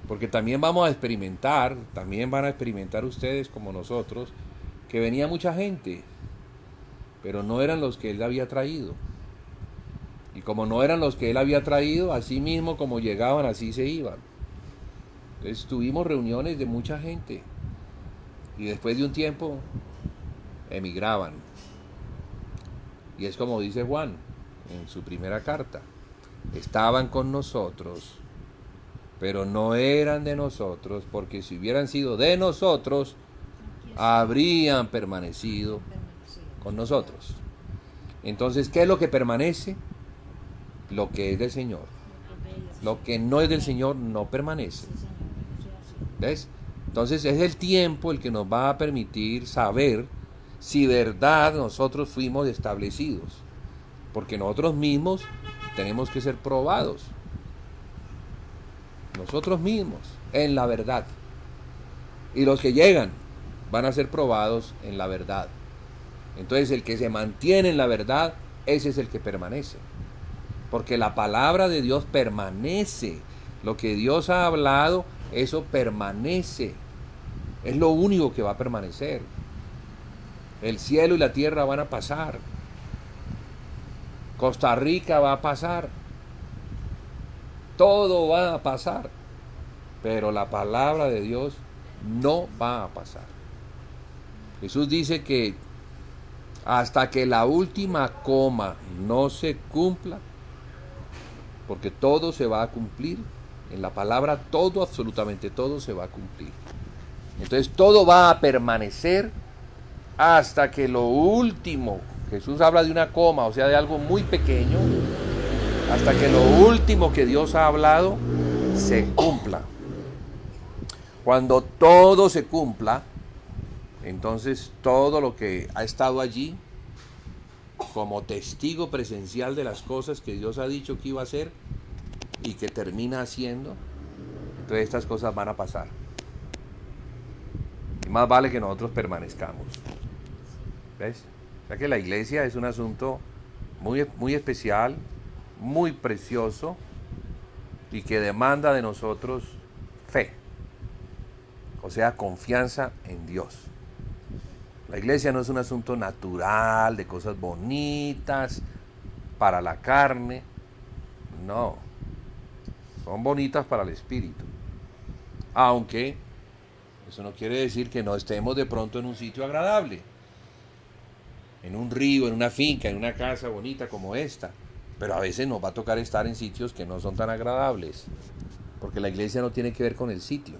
Porque también vamos a experimentar, también van a experimentar ustedes como nosotros, que venía mucha gente, pero no eran los que Él había traído. Y como no eran los que Él había traído, así mismo como llegaban, así se iban. Entonces tuvimos reuniones de mucha gente y después de un tiempo emigraban. Y es como dice Juan en su primera carta, estaban con nosotros, pero no eran de nosotros, porque si hubieran sido de nosotros, habrían permanecido con nosotros. Entonces, ¿qué es lo que permanece? Lo que es del Señor. Lo que no es del Señor no permanece. ¿Ves? Entonces es el tiempo el que nos va a permitir saber si de verdad nosotros fuimos establecidos. Porque nosotros mismos tenemos que ser probados. Nosotros mismos, en la verdad. Y los que llegan van a ser probados en la verdad. Entonces el que se mantiene en la verdad, ese es el que permanece. Porque la palabra de Dios permanece. Lo que Dios ha hablado, eso permanece. Es lo único que va a permanecer. El cielo y la tierra van a pasar. Costa Rica va a pasar. Todo va a pasar. Pero la palabra de Dios no va a pasar. Jesús dice que hasta que la última coma no se cumpla, porque todo se va a cumplir. En la palabra todo, absolutamente todo se va a cumplir. Entonces todo va a permanecer hasta que lo último, Jesús habla de una coma, o sea, de algo muy pequeño, hasta que lo último que Dios ha hablado se cumpla. Cuando todo se cumpla, entonces todo lo que ha estado allí como testigo presencial de las cosas que Dios ha dicho que iba a hacer y que termina haciendo, entonces estas cosas van a pasar. Y más vale que nosotros permanezcamos. ¿Ves? O sea que la iglesia es un asunto muy, muy especial, muy precioso y que demanda de nosotros fe, o sea, confianza en Dios. La iglesia no es un asunto natural, de cosas bonitas, para la carne, no, son bonitas para el espíritu, aunque eso no quiere decir que no estemos de pronto en un sitio agradable, en un río, en una finca, en una casa bonita como esta, pero a veces nos va a tocar estar en sitios que no son tan agradables, porque la iglesia no tiene que ver con el sitio,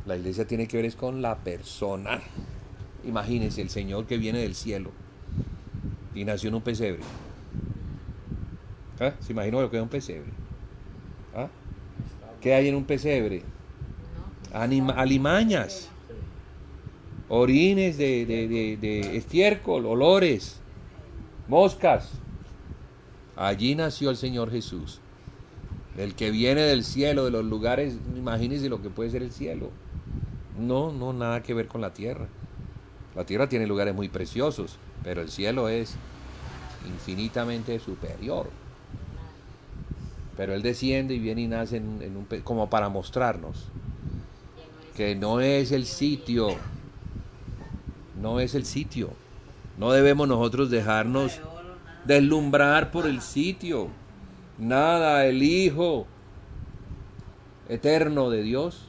la iglesia tiene que ver es con la persona. Imagínense el Señor que viene del cielo y nació en un pesebre. ¿Ah? ¿Se imagina lo que es un pesebre? ¿Ah? ¿Qué hay en un pesebre? Alimañas, orines de estiércol, olores, moscas. Allí nació el Señor Jesús, el que viene del cielo, de los lugares. Imagínense lo que puede ser el cielo. No, nada que ver con la tierra. La tierra tiene lugares muy preciosos, pero el cielo es infinitamente superior. Pero Él desciende y viene y nace en un como para mostrarnos que no es el sitio, no es el sitio. No debemos nosotros dejarnos deslumbrar por el sitio. Nada, el Hijo eterno de Dios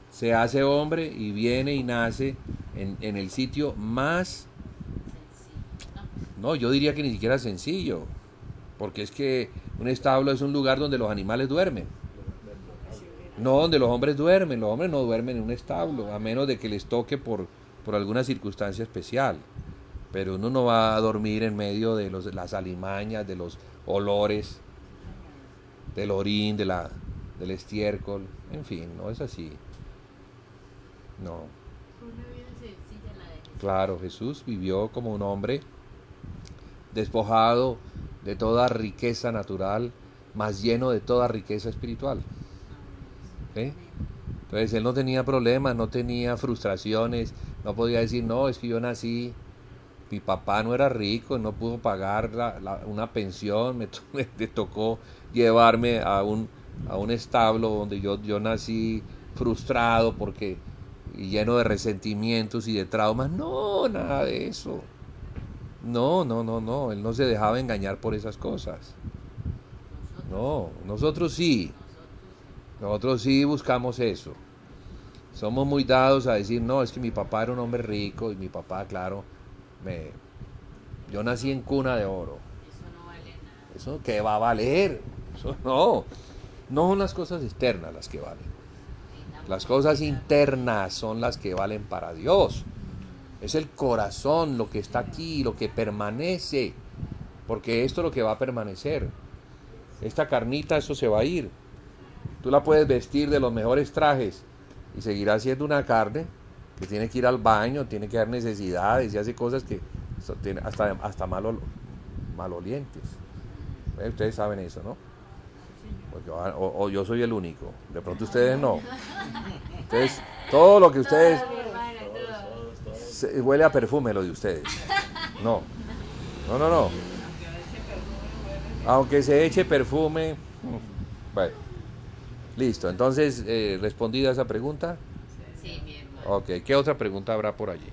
se hace hombre y viene y nace en el sitio más, no, yo diría que ni siquiera sencillo, porque es que un establo es un lugar donde los animales duermen, no donde los hombres duermen. Los hombres no duermen en un establo, a menos de que les toque por alguna circunstancia especial, pero uno no va a dormir en medio de las alimañas, de los olores, del orín, del estiércol, en fin, no es así. No. Claro, Jesús vivió como un hombre despojado de toda riqueza natural, más lleno de toda riqueza espiritual. ¿Sí? Entonces él no tenía problemas, no tenía frustraciones, no podía decir, no, es que yo nací, mi papá no era rico, no pudo pagar una pensión, me tocó llevarme a un establo donde yo nací frustrado porque y lleno de resentimientos y de traumas. No, nada de eso. No, él no se dejaba engañar por esas cosas. No, nosotros sí buscamos eso. Somos muy dados a decir, no, es que mi papá era un hombre rico y mi papá, claro, yo nací en cuna de oro. Eso no vale nada. ¿Eso qué va a valer? Eso no son las cosas externas las que valen. Las cosas internas son las que valen para Dios. Es el corazón lo que está aquí, lo que permanece, porque esto es lo que va a permanecer. Esta carnita, eso se va a ir. Tú la puedes vestir de los mejores trajes y seguirá siendo una carne que tiene que ir al baño, tiene que dar necesidades y hace cosas que tiene hasta malolientes. Ustedes saben eso, ¿no? O yo soy el único, de pronto ustedes no. Entonces, todo lo que ustedes huele a perfume, lo de ustedes. No. Aunque se eche perfume. Bueno, listo. Entonces, respondida esa pregunta. Sí, mi hermano. Ok, ¿qué otra pregunta habrá por allí?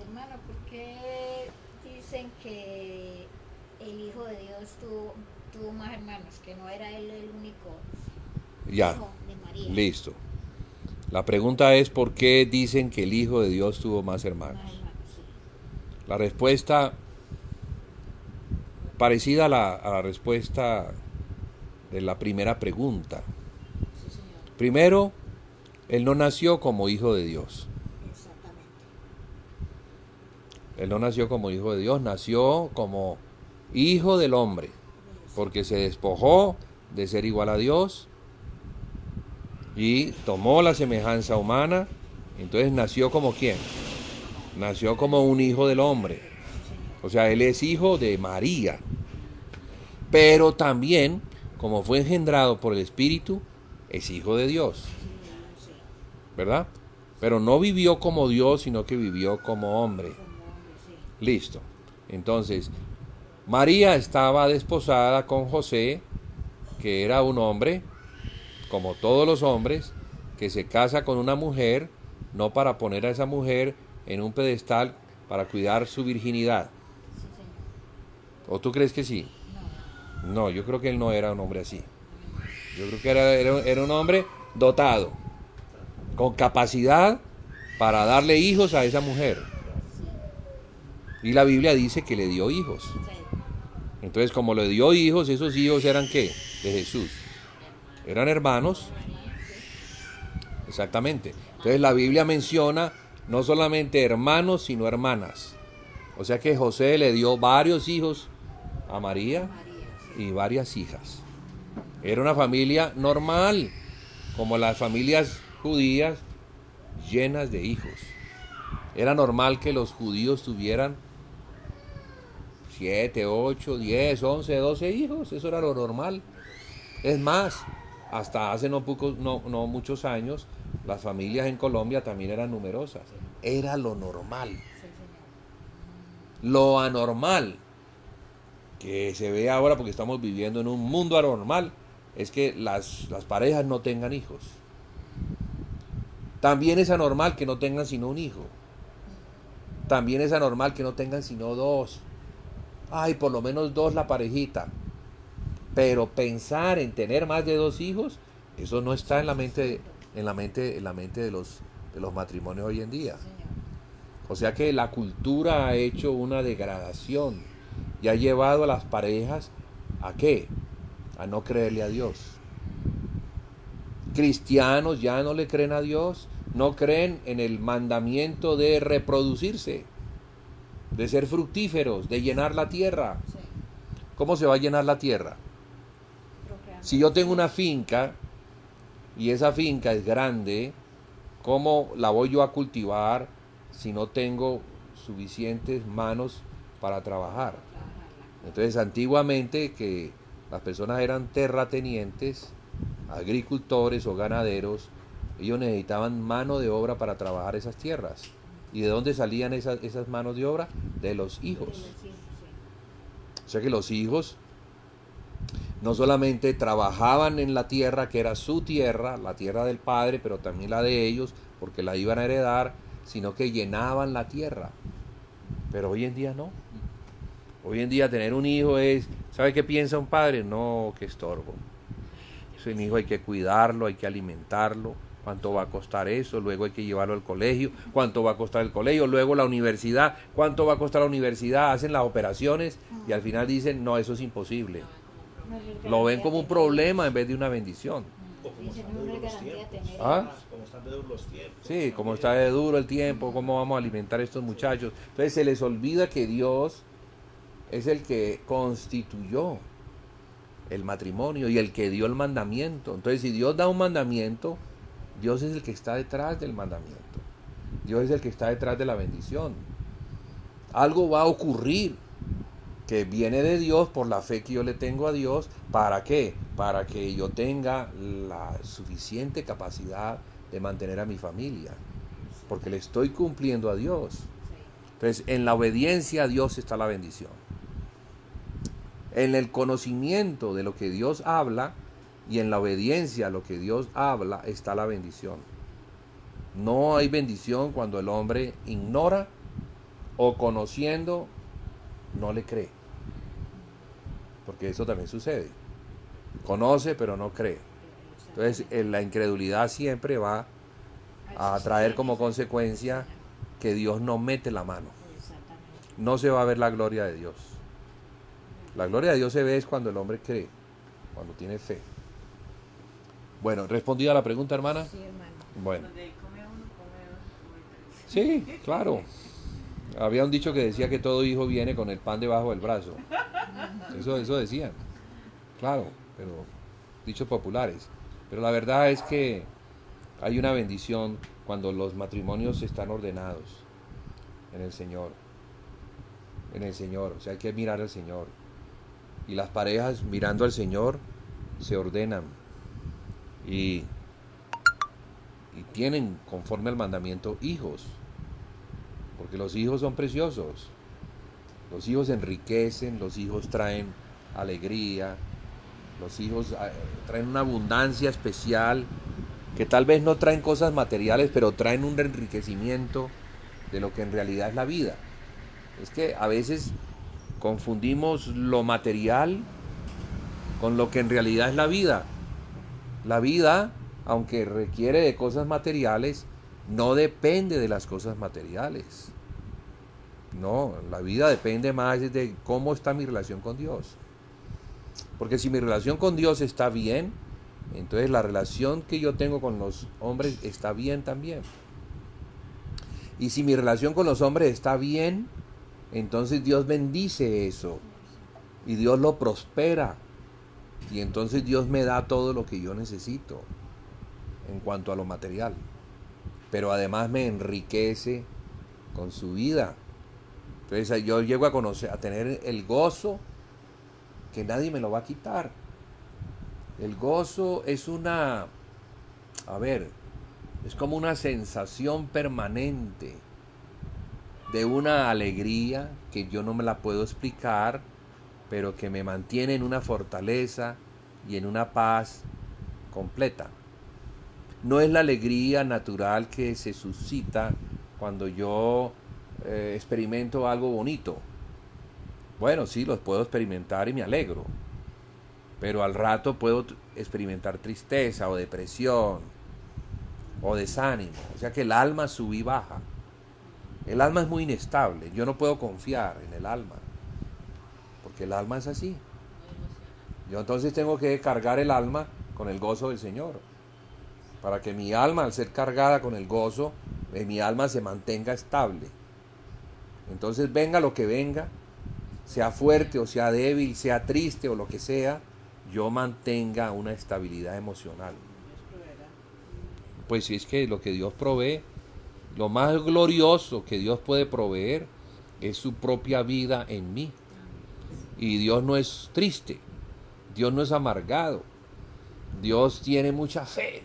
Hermano, ¿por qué dicen que el Hijo de Dios tuvo más hermanos? Que no era él el único Ya, hijo de María. listo. La pregunta es, ¿por qué dicen que el Hijo de Dios tuvo más hermanos? Más hermanos, sí. La respuesta parecida a la respuesta de la primera pregunta. Sí, señor. Primero, él no nació como hijo de Dios. Exactamente. Él no nació como hijo de Dios, nació como hijo del hombre, porque se despojó de ser igual a Dios y tomó la semejanza humana. Entonces nació como ¿quién? Nació como un hijo del hombre. O sea, él es hijo de María. Pero también, como fue engendrado por el Espíritu, es hijo de Dios. ¿Verdad? Pero no vivió como Dios, sino que vivió como hombre. Listo. Entonces, María estaba desposada con José, que era un hombre, como todos los hombres, que se casa con una mujer, no para poner a esa mujer en un pedestal para cuidar su virginidad. ¿O tú crees que sí? No, yo creo que él no era un hombre así. Yo creo que era un hombre dotado, con capacidad para darle hijos a esa mujer. Y la Biblia dice que le dio hijos. Entonces, como le dio hijos, esos hijos eran ¿qué? De Jesús. Eran hermanos. Exactamente. Entonces la Biblia menciona no solamente hermanos, sino hermanas. O sea que José le dio varios hijos a María y varias hijas. Era una familia normal, como las familias judías llenas de hijos. Era normal que los judíos tuvieran 7, 8, 10, 11, 12 hijos. Eso era lo normal. Es más, hasta hace no muchos años, las familias en Colombia también eran numerosas. Era lo normal. Lo anormal que se ve ahora, porque estamos viviendo en un mundo anormal, es que las parejas no tengan hijos. También es anormal que no tengan sino un hijo. También es anormal que no tengan sino 2. Ay, por lo menos 2 la parejita. Pero pensar en tener más de 2 hijos, eso no está en la mente de los matrimonios hoy en día. O sea que la cultura ha hecho una degradación y ha llevado a las parejas ¿a qué? A no creerle a Dios. Cristianos ya no le creen a Dios, no creen en el mandamiento de reproducirse, de ser fructíferos, de llenar la tierra. ¿Cómo se va a llenar la tierra? Si yo tengo una finca y esa finca es grande, ¿cómo la voy yo a cultivar si no tengo suficientes manos para trabajar? Entonces, antiguamente, que las personas eran terratenientes, agricultores o ganaderos, ellos necesitaban mano de obra para trabajar esas tierras. ¿Y de dónde salían esas manos de obra? De los hijos. O sea que los hijos no solamente trabajaban en la tierra que era su tierra, la tierra del padre, pero también la de ellos, porque la iban a heredar, sino que llenaban la tierra. Pero hoy en día no. Hoy en día tener un hijo es, ¿sabe qué piensa un padre? No, qué estorbo. Ese hijo hay que cuidarlo, hay que alimentarlo. ¿Cuánto va a costar eso? Luego hay que llevarlo al colegio. ¿Cuánto va a costar el colegio? Luego la universidad. ¿Cuánto va a costar la universidad? Hacen las operaciones y al final dicen, no, eso es imposible. Lo ven como un problema en vez de una bendición. O como están de duros los tiempos. ¿Ah? Como están de duros los tiempos. Sí, como está de duro el tiempo, ¿cómo vamos a alimentar a estos muchachos? Entonces se les olvida que Dios es el que constituyó el matrimonio y el que dio el mandamiento. Entonces, si Dios da un mandamiento, Dios es el que está detrás del mandamiento. Dios es el que está detrás de la bendición. Algo va a ocurrir que viene de Dios por la fe que yo le tengo a Dios. ¿Para qué? Para que yo tenga la suficiente capacidad de mantener a mi familia. Porque le estoy cumpliendo a Dios. Entonces, en la obediencia a Dios está la bendición. En el conocimiento de lo que Dios habla y en la obediencia a lo que Dios habla está la bendición. No hay bendición cuando el hombre ignora o conociendo no le cree. Porque eso también sucede. Conoce pero no cree. Entonces la incredulidad siempre va a traer como consecuencia que Dios no mete la mano. No se va a ver la gloria de Dios. La gloria de Dios se ve es cuando el hombre cree, cuando tiene fe. Bueno, ¿respondida la pregunta, hermana? Sí, hermano. Bueno. Donde come uno, come dos, come tres. Sí, claro. Había un dicho que decía que todo hijo viene con el pan debajo del brazo. Eso decían. Claro, pero dichos populares. Pero la verdad es que hay una bendición cuando los matrimonios están ordenados en el Señor. En el Señor. O sea, hay que mirar al Señor. Y las parejas mirando al Señor se ordenan. Y tienen, conforme al mandamiento, hijos. Porque los hijos son preciosos. Los hijos enriquecen, los hijos traen alegría, los hijos traen una abundancia especial, que tal vez no traen cosas materiales, pero traen un enriquecimiento de lo que en realidad es la vida. Es que a veces confundimos lo material con lo que en realidad es la vida. La vida, aunque requiere de cosas materiales, no depende de las cosas materiales. No, la vida depende más de cómo está mi relación con Dios. Porque si mi relación con Dios está bien, entonces la relación que yo tengo con los hombres está bien también. Y si mi relación con los hombres está bien, entonces Dios bendice eso. Y Dios lo prospera. Y entonces Dios me da todo lo que yo necesito en cuanto a lo material. Pero además me enriquece con su vida. Entonces yo llego a tener el gozo que nadie me lo va a quitar. El gozo es es como una sensación permanente de una alegría que yo no me la puedo explicar, pero que me mantiene en una fortaleza y en una paz completa. No es la alegría natural que se suscita cuando yo experimento algo bonito. Bueno, sí, los puedo experimentar y me alegro, pero al rato puedo experimentar tristeza o depresión o desánimo. O sea que el alma sube y baja. El alma es muy inestable. Yo no puedo confiar en el alma, porque el alma es así. Yo entonces tengo que cargar el alma con el gozo del Señor, para que mi alma, al ser cargada con el gozo, mi alma se mantenga estable. Entonces venga lo que venga, sea fuerte o sea débil, sea triste o lo que sea, yo mantenga una estabilidad emocional. Pues si es que lo que Dios provee, lo más glorioso que Dios puede proveer es su propia vida en mí. Y Dios no es triste, Dios no es amargado, Dios tiene mucha fe,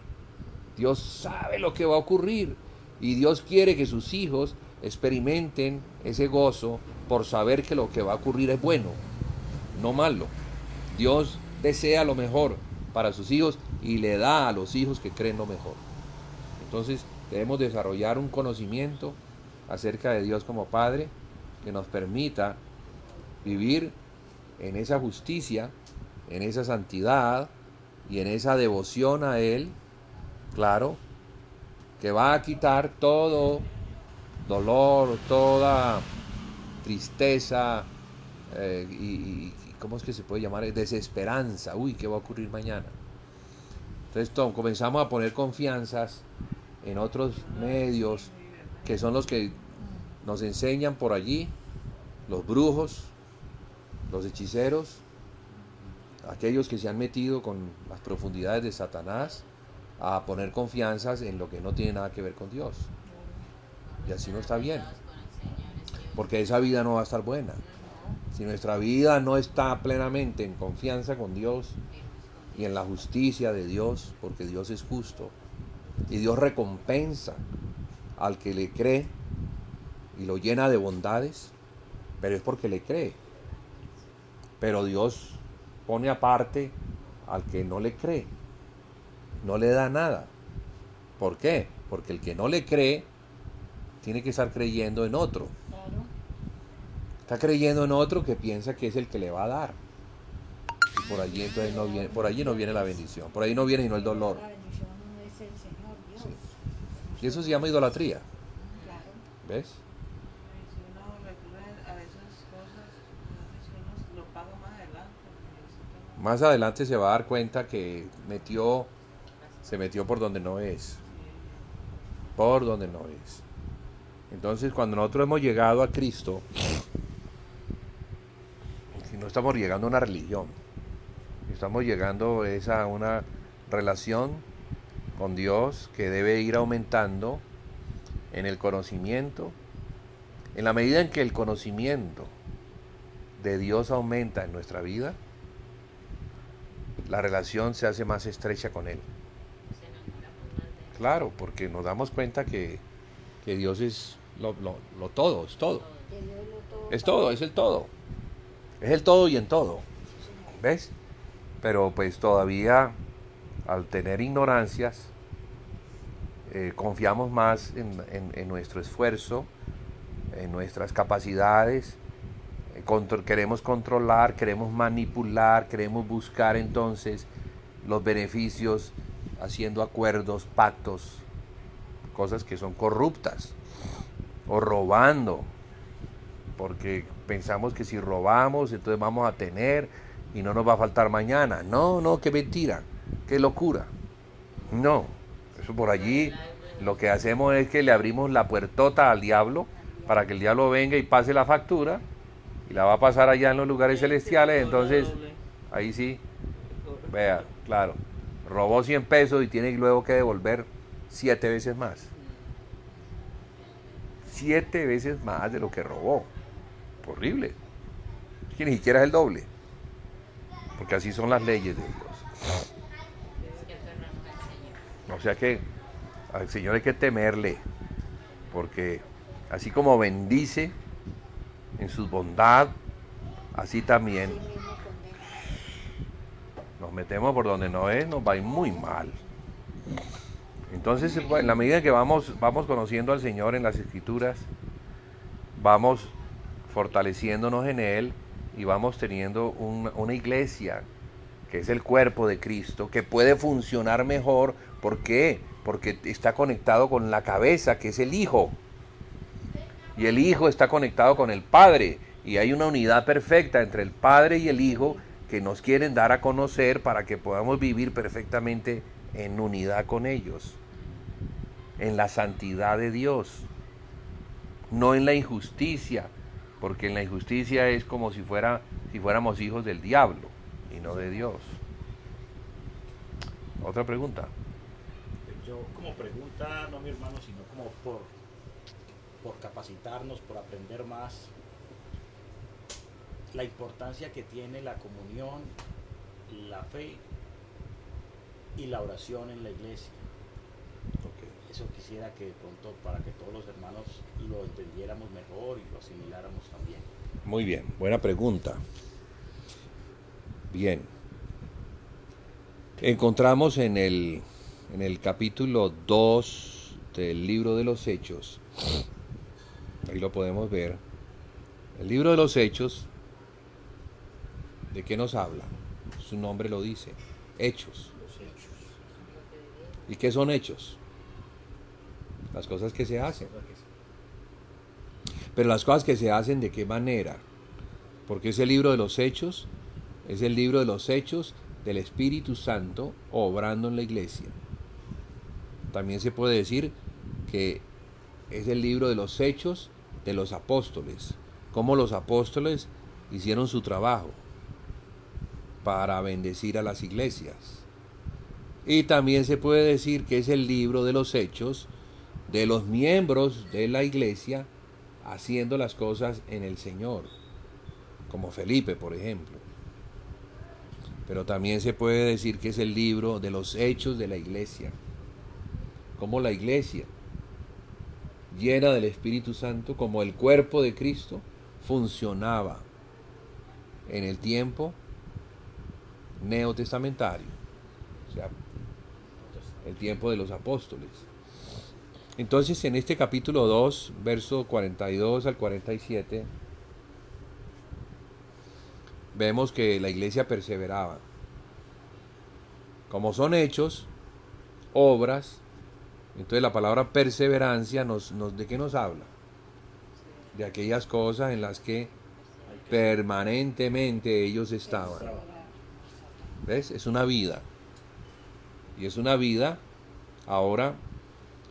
Dios sabe lo que va a ocurrir y Dios quiere que sus hijos experimenten ese gozo por saber que lo que va a ocurrir es bueno, no malo. Dios desea lo mejor para sus hijos y le da a los hijos que creen lo mejor. Entonces debemos desarrollar un conocimiento acerca de Dios como Padre que nos permita vivir en esa justicia, en esa santidad y en esa devoción a Él, claro, que va a quitar todo dolor, toda tristeza y ¿cómo es que se puede llamar? Desesperanza. Uy, ¿qué va a ocurrir mañana? Entonces comenzamos a poner confianzas en otros medios que son los que nos enseñan por allí, los brujos, los hechiceros, aquellos que se han metido con las profundidades de Satanás a poner confianzas en lo que no tiene nada que ver con Dios. Y así no está bien, porque esa vida no va a estar buena. Si nuestra vida no está plenamente en confianza con Dios y en la justicia de Dios, porque Dios es justo y Dios recompensa al que le cree y lo llena de bondades, pero es porque le cree. Pero Dios pone aparte al que no le cree, no le da nada. ¿Por qué? Porque el que no le cree tiene que estar creyendo en otro. Claro. Está creyendo en otro que piensa que es el que le va a dar. Y por allí entonces no viene, por allí no viene la bendición, por ahí no viene sino el dolor. La bendición no es el Señor Dios. Sí. Y eso se llama idolatría. Claro. ¿Ves? Si uno recurre a esas cosas, entonces uno lo paga más Más adelante se va a dar cuenta que se metió por donde no es. Por donde no es. Entonces, cuando nosotros hemos llegado a Cristo, si no estamos llegando a una religión, estamos llegando a una relación con Dios que debe ir aumentando en el conocimiento. En la medida en que el conocimiento de Dios aumenta en nuestra vida, la relación se hace más estrecha con Él. Claro, porque nos damos cuenta que Dios es lo todo, es todo. Es todo, es el todo. Es el todo y en todo. ¿Ves? Pero pues todavía, al tener ignorancias, confiamos más en nuestro esfuerzo, en nuestras capacidades, queremos controlar, queremos manipular, queremos buscar entonces los beneficios haciendo acuerdos, pactos, cosas que son corruptas, o robando, porque pensamos que si robamos entonces vamos a tener y no nos va a faltar mañana. No, qué mentira, qué locura. No, eso por allí lo que hacemos es que le abrimos la puertota al diablo para que el diablo venga y pase la factura y la va a pasar allá en los lugares celestiales. Entonces ahí sí, vea, claro, robó 100 pesos y tiene luego que devolver 7 veces más. 7 veces más de lo que robó. Horrible. Es que ni siquiera es el doble. Porque así son las leyes de Dios. O sea que al Señor hay que temerle. Porque así como bendice en su bondad, así también nos metemos por donde no es, nos va a ir muy mal. Entonces, en la medida que vamos conociendo al Señor en las Escrituras, vamos fortaleciéndonos en Él y vamos teniendo una iglesia que es el cuerpo de Cristo, que puede funcionar mejor. ¿Por qué? Porque está conectado con la cabeza, que es el Hijo. Y el Hijo está conectado con el Padre. Y hay una unidad perfecta entre el Padre y el Hijo que nos quieren dar a conocer para que podamos vivir perfectamente en unidad con ellos, en la santidad de Dios, no en la injusticia, porque en la injusticia es como si fuéramos hijos del diablo y no de Dios. Otra pregunta. Yo como pregunta, no mi hermano, sino como por capacitarnos, por aprender más, la importancia que tiene la comunión, la fe y la oración en la iglesia. Eso quisiera que de pronto, para que todos los hermanos lo entendiéramos mejor y lo asimiláramos también. Muy bien, buena pregunta. Bien. Encontramos en el capítulo 2 del libro de los Hechos, ahí lo podemos ver, el libro de los Hechos, ¿de qué nos habla? Su nombre lo dice, hechos. ¿Y qué son hechos? Las cosas que se hacen. Pero las cosas que se hacen, ¿de qué manera? Porque ese libro de los Hechos es el libro de los hechos del Espíritu Santo obrando en la iglesia. También se puede decir que es el libro de los hechos de los apóstoles, cómo los apóstoles hicieron su trabajo para bendecir a las iglesias. Y también se puede decir que es el libro de los hechos de los miembros de la iglesia haciendo las cosas en el Señor, como Felipe, por ejemplo. Pero también se puede decir que es el libro de los hechos de la iglesia, como la iglesia, llena del Espíritu Santo, como el cuerpo de Cristo, funcionaba en el tiempo neotestamentario, o sea, el tiempo de los apóstoles. Entonces, en este capítulo 2, verso 42 al 47, vemos que la iglesia perseveraba. Como son hechos, obras, entonces la palabra perseverancia ¿de qué nos habla? De aquellas cosas en las que permanentemente ellos estaban. ¿Ves? Es una vida. Y es una vida ahora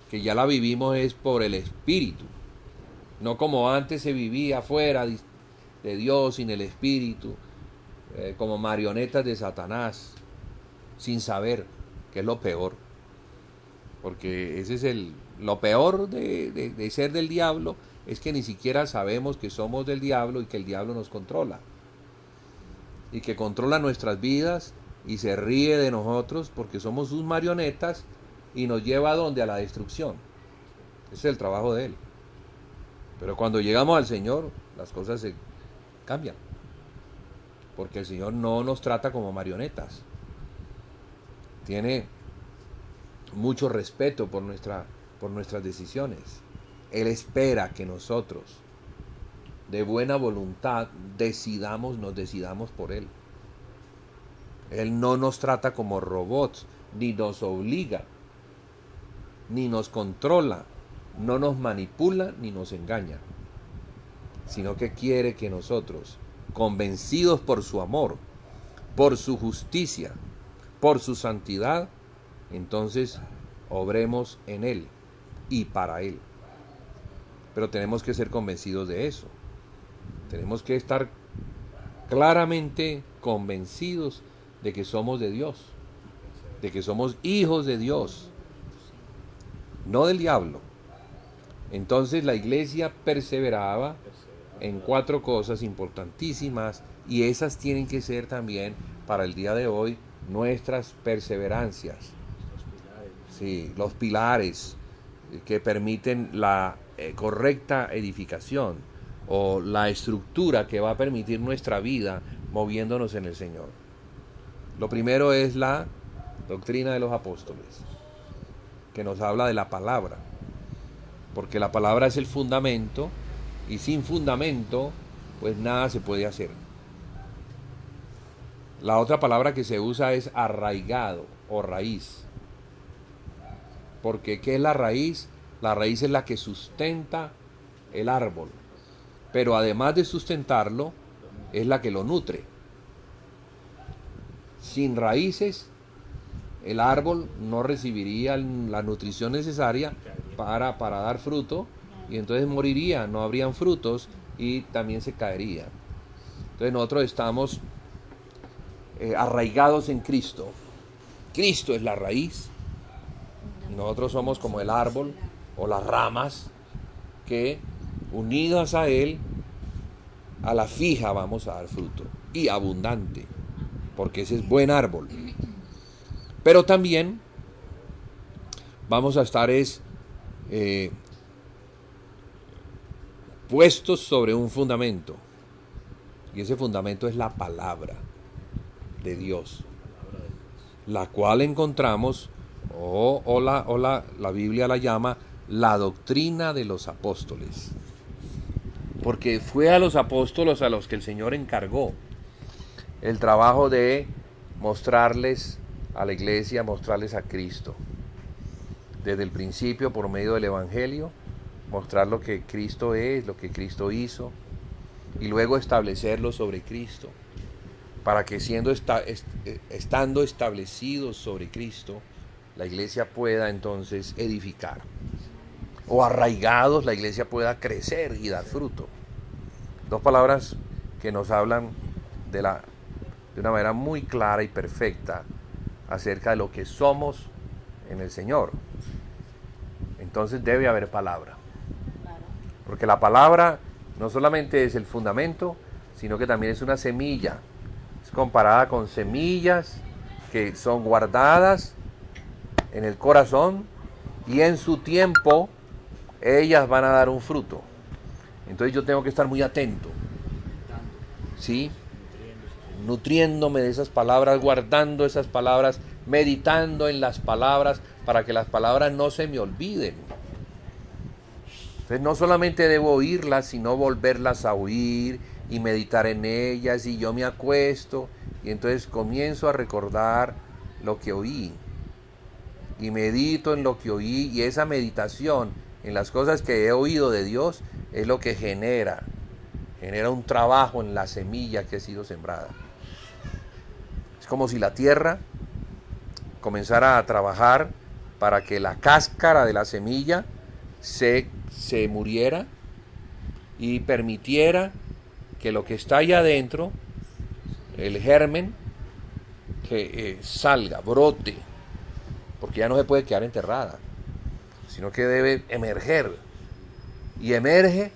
que ya la vivimos es por el Espíritu. No como antes se vivía fuera de Dios, sin el Espíritu, como marionetas de Satanás, sin saber, que es lo peor. Porque ese es lo peor de ser del diablo, es que ni siquiera sabemos que somos del diablo y que el diablo nos controla. Y que controla nuestras vidas y se ríe de nosotros porque somos sus marionetas y nos lleva ¿a dónde? A la destrucción. Ese es el trabajo de él. Pero cuando llegamos al Señor, las cosas se cambian. Porque el Señor no nos trata como marionetas. Tiene mucho respeto por nuestras decisiones. Él espera que nosotros, de buena voluntad, nos decidamos por Él. Él no nos trata como robots, ni nos obliga, ni nos controla, no nos manipula, ni nos engaña, sino que quiere que nosotros, convencidos por su amor, por su justicia, por su santidad, entonces obremos en Él y para Él. Pero tenemos que ser convencidos de eso. Tenemos que estar claramente convencidos de que somos de Dios, de que somos hijos de Dios, no del diablo. Entonces la iglesia perseveraba en 4 cosas importantísimas, y esas tienen que ser también para el día de hoy nuestras perseverancias. Sí, los pilares que permiten la correcta edificación o la estructura que va a permitir nuestra vida moviéndonos en el Señor. Lo primero es la doctrina de los apóstoles, que nos habla de la palabra, porque la palabra es el fundamento, y sin fundamento pues nada se puede hacer. La otra palabra que se usa es arraigado o raíz. Porque ¿qué es la raíz? La raíz es la que sustenta el árbol, pero además de sustentarlo, es la que lo nutre. Sin raíces, el árbol no recibiría la nutrición necesaria para dar fruto, y entonces moriría, no habrían frutos y también se caería. Entonces nosotros estamos arraigados en Cristo. Cristo es la raíz. Nosotros somos como el árbol o las ramas que, unidas a Él, a la fija vamos a dar fruto, y abundante, porque ese es buen árbol. Pero también vamos a estar puestos sobre un fundamento, y ese fundamento es la palabra de Dios, la cual encontramos la Biblia la llama la doctrina de los apóstoles, porque fue a los apóstoles a los que el Señor encargó el trabajo de mostrarles a la iglesia, mostrarles a Cristo desde el principio por medio del Evangelio, mostrar lo que Cristo es, lo que Cristo hizo, y luego establecerlo sobre Cristo, para que estando establecidos sobre Cristo, la iglesia pueda entonces edificar, o arraigados, la iglesia pueda crecer y dar fruto. 2 palabras que nos hablan de una manera muy clara y perfecta acerca de lo que somos en el Señor. Entonces debe haber palabra, porque la palabra no solamente es el fundamento, sino que también es una semilla. Es comparada con semillas que son guardadas en el corazón, y en su tiempo ellas van a dar un fruto. Entonces yo tengo que estar muy atento, ¿sí? Nutriéndome de esas palabras, guardando esas palabras, meditando en las palabras, para que las palabras no se me olviden. Entonces no solamente debo oírlas, sino volverlas a oír y meditar en ellas, y yo me acuesto y entonces comienzo a recordar lo que oí y medito en lo que oí, y esa meditación en las cosas que he oído de Dios es lo que genera un trabajo en la semilla que ha sido sembrada. Es como si la tierra comenzara a trabajar para que la cáscara de la semilla se muriera y permitiera que lo que está allá adentro, el germen, que salga, brote, porque ya no se puede quedar enterrada, sino que debe emerger, y emerge,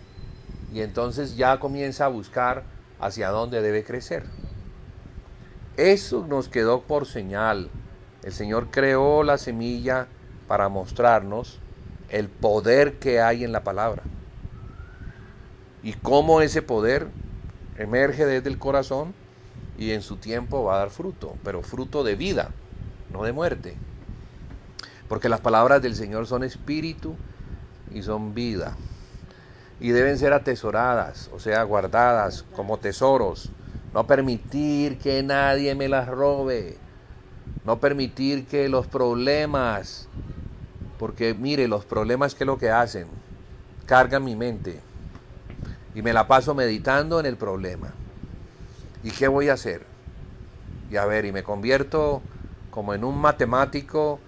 y entonces ya comienza a buscar hacia dónde debe crecer. Eso nos quedó por señal. El Señor creó la semilla para mostrarnos el poder que hay en la palabra, y cómo ese poder emerge desde el corazón y en su tiempo va a dar fruto, pero fruto de vida, no de muerte. Porque las palabras del Señor son espíritu y son vida. Y deben ser atesoradas, o sea, guardadas como tesoros. No permitir que nadie me las robe. No permitir que los problemas, porque mire, los problemas, ¿qué es lo que hacen? Cargan mi mente. Y me la paso meditando en el problema. ¿Y qué voy a hacer? Y a ver, y me convierto como en un matemático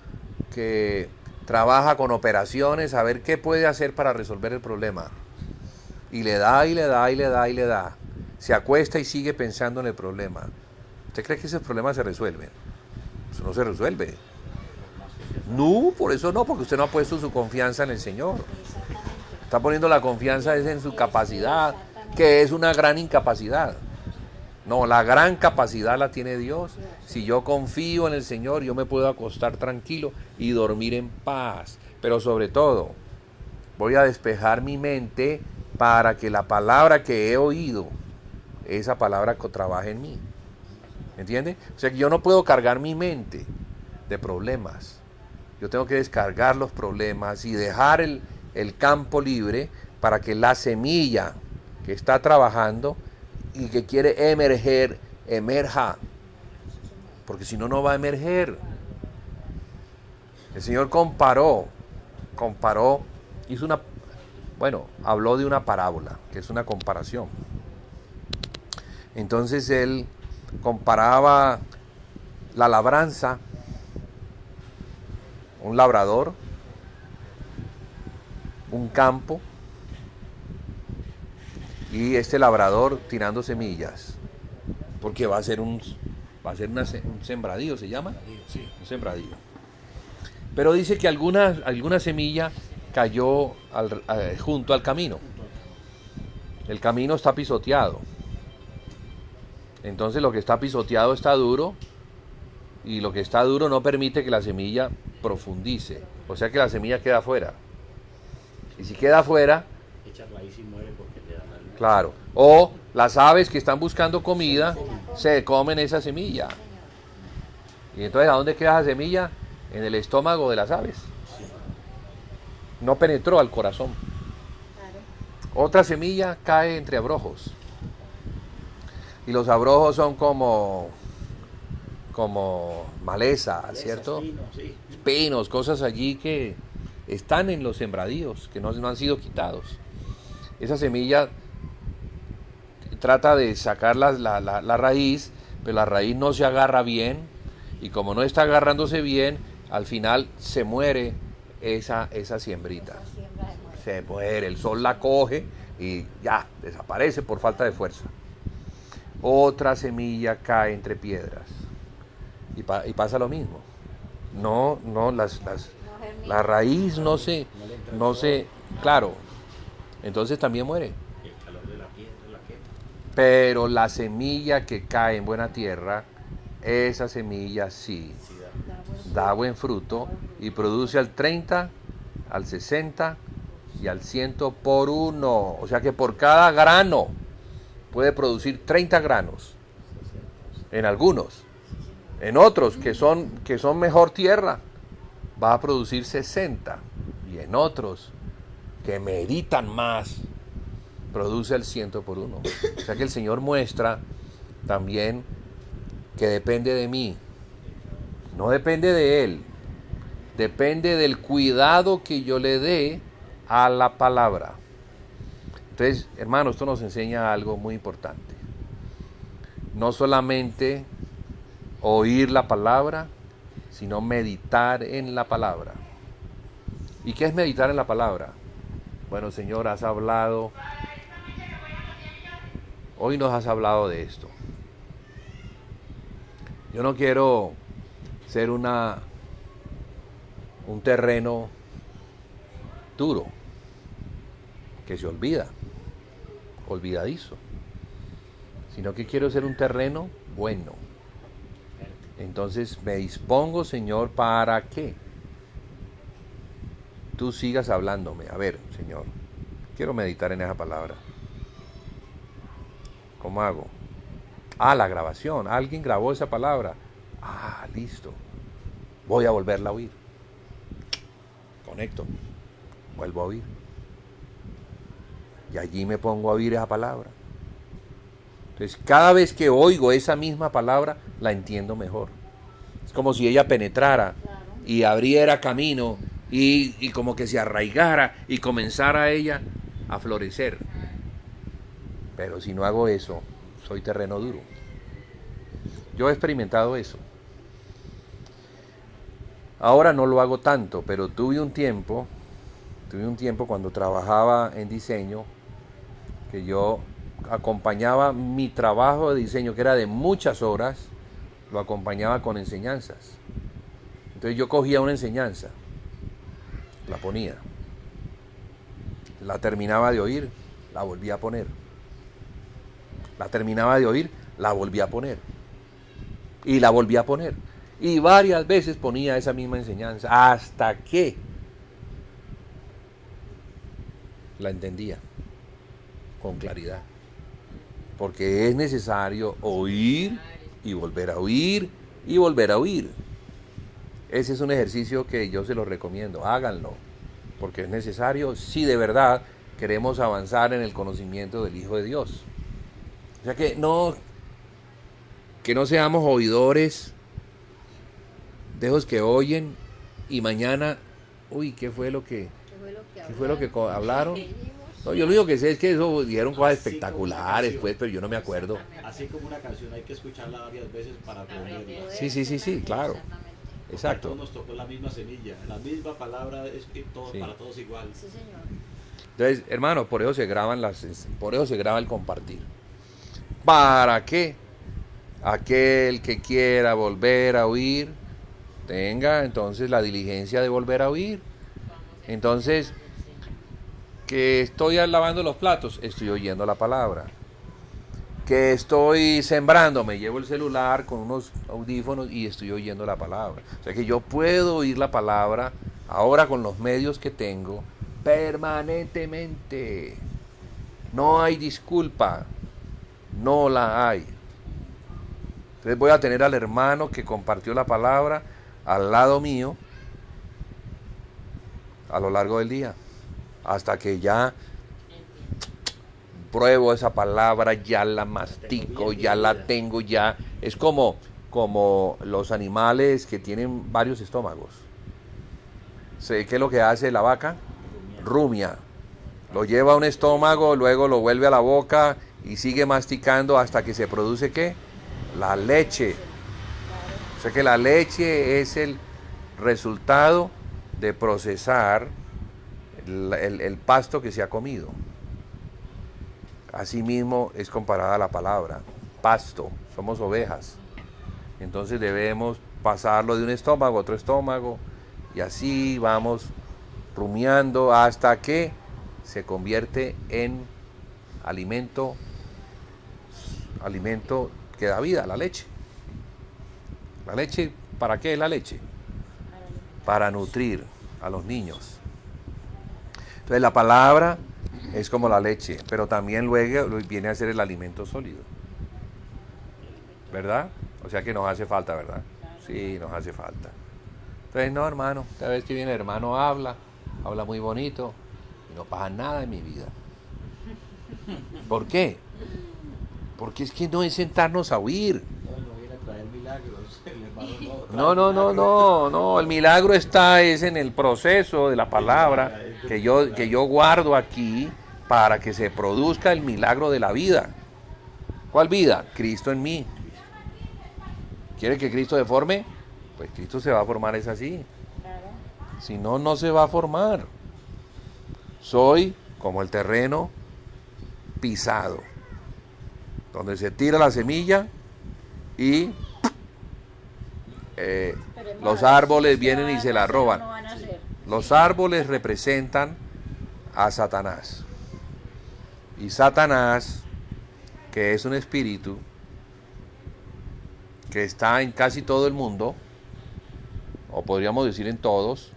que trabaja con operaciones, a ver qué puede hacer para resolver el problema. Y le da, y le da, y le da, y le da. Se acuesta y sigue pensando en el problema. ¿Usted cree que esos problemas se resuelven? Eso no se resuelve. No, por eso no, porque usted no ha puesto su confianza en el Señor. Está poniendo la confianza en su capacidad, que es una gran incapacidad. No, la gran capacidad la tiene Dios. Si yo confío en el Señor, yo me puedo acostar tranquilo y dormir en paz. Pero sobre todo, voy a despejar mi mente para que la palabra que he oído, esa palabra trabaje en mí. ¿Entiende? O sea que yo no puedo cargar mi mente de problemas. Yo tengo que descargar los problemas y dejar el campo libre para que la semilla que está trabajando y que quiere emerger, emerja. Porque si no, no va a emerger. El Señor comparó, habló de una parábola, que es una comparación. Entonces Él comparaba la labranza, un labrador, un campo, y este labrador tirando semillas, porque va a ser un sembradío, ¿se llama? Sí. Un sembradío. Pero dice que alguna semilla cayó junto al camino. El camino está pisoteado. Entonces lo que está pisoteado está duro, y lo que está duro no permite que la semilla profundice. O sea que la semilla queda afuera. Y si queda afuera, Echa raíz y muere porque le dan al... claro. O las aves que están buscando comida se comen esa semilla. Y entonces, ¿a dónde queda esa semilla? En el estómago de las aves. No penetró al corazón. Otra semilla cae entre abrojos. Y los abrojos son como maleza, ¿cierto? Pinos, cosas allí que están en los sembradíos, que no han sido quitados. Esa semilla trata de sacar la raíz, pero la raíz no se agarra bien, y como no está agarrándose bien, al final se muere esa siembrita. Se muere, el sol la coge y ya, desaparece por falta de fuerza. Otra semilla cae entre piedras y pasa lo mismo. La raíz no se, claro, entonces también muere. El calor de la piedra la quema. Pero la semilla que cae en buena tierra, esa semilla sí da buen fruto y produce al 30, al 60 y al 100 por uno. O sea que por cada grano puede producir 30 granos. En algunos. En otros que son mejor tierra, va a producir 60. Y en otros que meditan más, produce el 100 por uno. O sea que el Señor muestra también que depende de mí. No depende de Él. Depende del cuidado que yo le dé a la palabra. Entonces, hermanos, esto nos enseña algo muy importante. No solamente oír la palabra, sino meditar en la palabra. ¿Y qué es meditar en la palabra? Bueno, Señor, has hablado, hoy nos has hablado de esto. Yo no quiero ser un terreno duro, que se olvidadizo, sino que quiero ser un terreno bueno. Entonces me dispongo, Señor, ¿para qué? Tú sigas hablándome. A ver, Señor, quiero meditar en esa palabra. ¿Cómo hago? La grabación. Alguien grabó esa palabra. Listo. Voy a volverla a oír. Conecto. Vuelvo a oír. Y allí me pongo a oír esa palabra. Entonces, cada vez que oigo esa misma palabra, la entiendo mejor. Es como si ella penetrara y abriera camino y como que se arraigara y comenzara ella a florecer. Pero si no hago eso, soy terreno duro. Yo he experimentado eso. Ahora no lo hago tanto, pero tuve un tiempo cuando trabajaba en diseño, que yo acompañaba mi trabajo de diseño, que era de muchas horas, lo acompañaba con enseñanzas. Entonces yo cogía una enseñanza, la ponía, la terminaba de oír, la volvía a poner, la terminaba de oír, la volvía a poner, y la volvía a poner, y varias veces ponía esa misma enseñanza, hasta que la entendía con claridad. Porque es necesario oír y volver a oír y volver a oír. Ese es un ejercicio que yo se lo recomiendo, háganlo, porque es necesario si de verdad queremos avanzar en el conocimiento del Hijo de Dios. O sea que no seamos oidores de esos que oyen y mañana, ¿qué fue lo que hablaron? No, yo lo único que sé es que eso dieron cosas espectaculares, pues, pero yo no me acuerdo. Así como una canción hay que escucharla varias veces para aprenderla. Sí, claro. Exacto. A todos nos tocó la misma semilla, la misma palabra es para todos igual. Sí, señor. Entonces, hermanos, por eso se graba el compartir. ¿Para qué? Aquel que quiera volver a oír, tenga entonces la diligencia de volver a oír. Entonces, que estoy lavando los platos, estoy oyendo la palabra. Que estoy sembrando, me llevo el celular con unos audífonos y estoy oyendo la palabra. O sea que yo puedo oír la palabra ahora con los medios que tengo permanentemente. No hay disculpa, no la hay. Entonces voy a tener al hermano que compartió la palabra al lado mío a lo largo del día, hasta que ya pruebo esa palabra, ya la mastico, ya la tengo, ya. Es como los animales que tienen varios estómagos. ¿Qué es lo que hace la vaca? Rumia. Lo lleva a un estómago, luego lo vuelve a la boca y sigue masticando hasta que se produce ¿qué? La leche. O sea que la leche es el resultado de procesar el pasto que se ha comido. Asimismo es comparada la palabra, pasto, somos ovejas. Entonces debemos pasarlo de un estómago a otro estómago y así vamos rumiando hasta que se convierte en alimento que da vida, la leche. ¿La leche para qué es la leche? Para nutrir a los niños. Entonces la palabra es como la leche, pero también luego viene a ser el alimento sólido. ¿Verdad? O sea que nos hace falta, ¿verdad? Sí, nos hace falta. Entonces, no, hermano, cada vez que viene el hermano habla muy bonito y no pasa nada en mi vida. ¿Por qué? Porque es que no es sentarnos a oír. No viene a traer milagros, el hermano No, el milagro es en el proceso de la palabra que yo guardo aquí para que se produzca el milagro de la vida. ¿Cuál vida? Cristo en mí. ¿Quiere que Cristo deforme? Pues Cristo se va a formar es así. Claro. Si no, no se va a formar. Soy como el terreno pisado, donde se tira la semilla y los árboles vienen y se la roban. No van a hacer. Los árboles representan a Satanás. Y Satanás, que es un espíritu que está en casi todo el mundo, o podríamos decir en todos,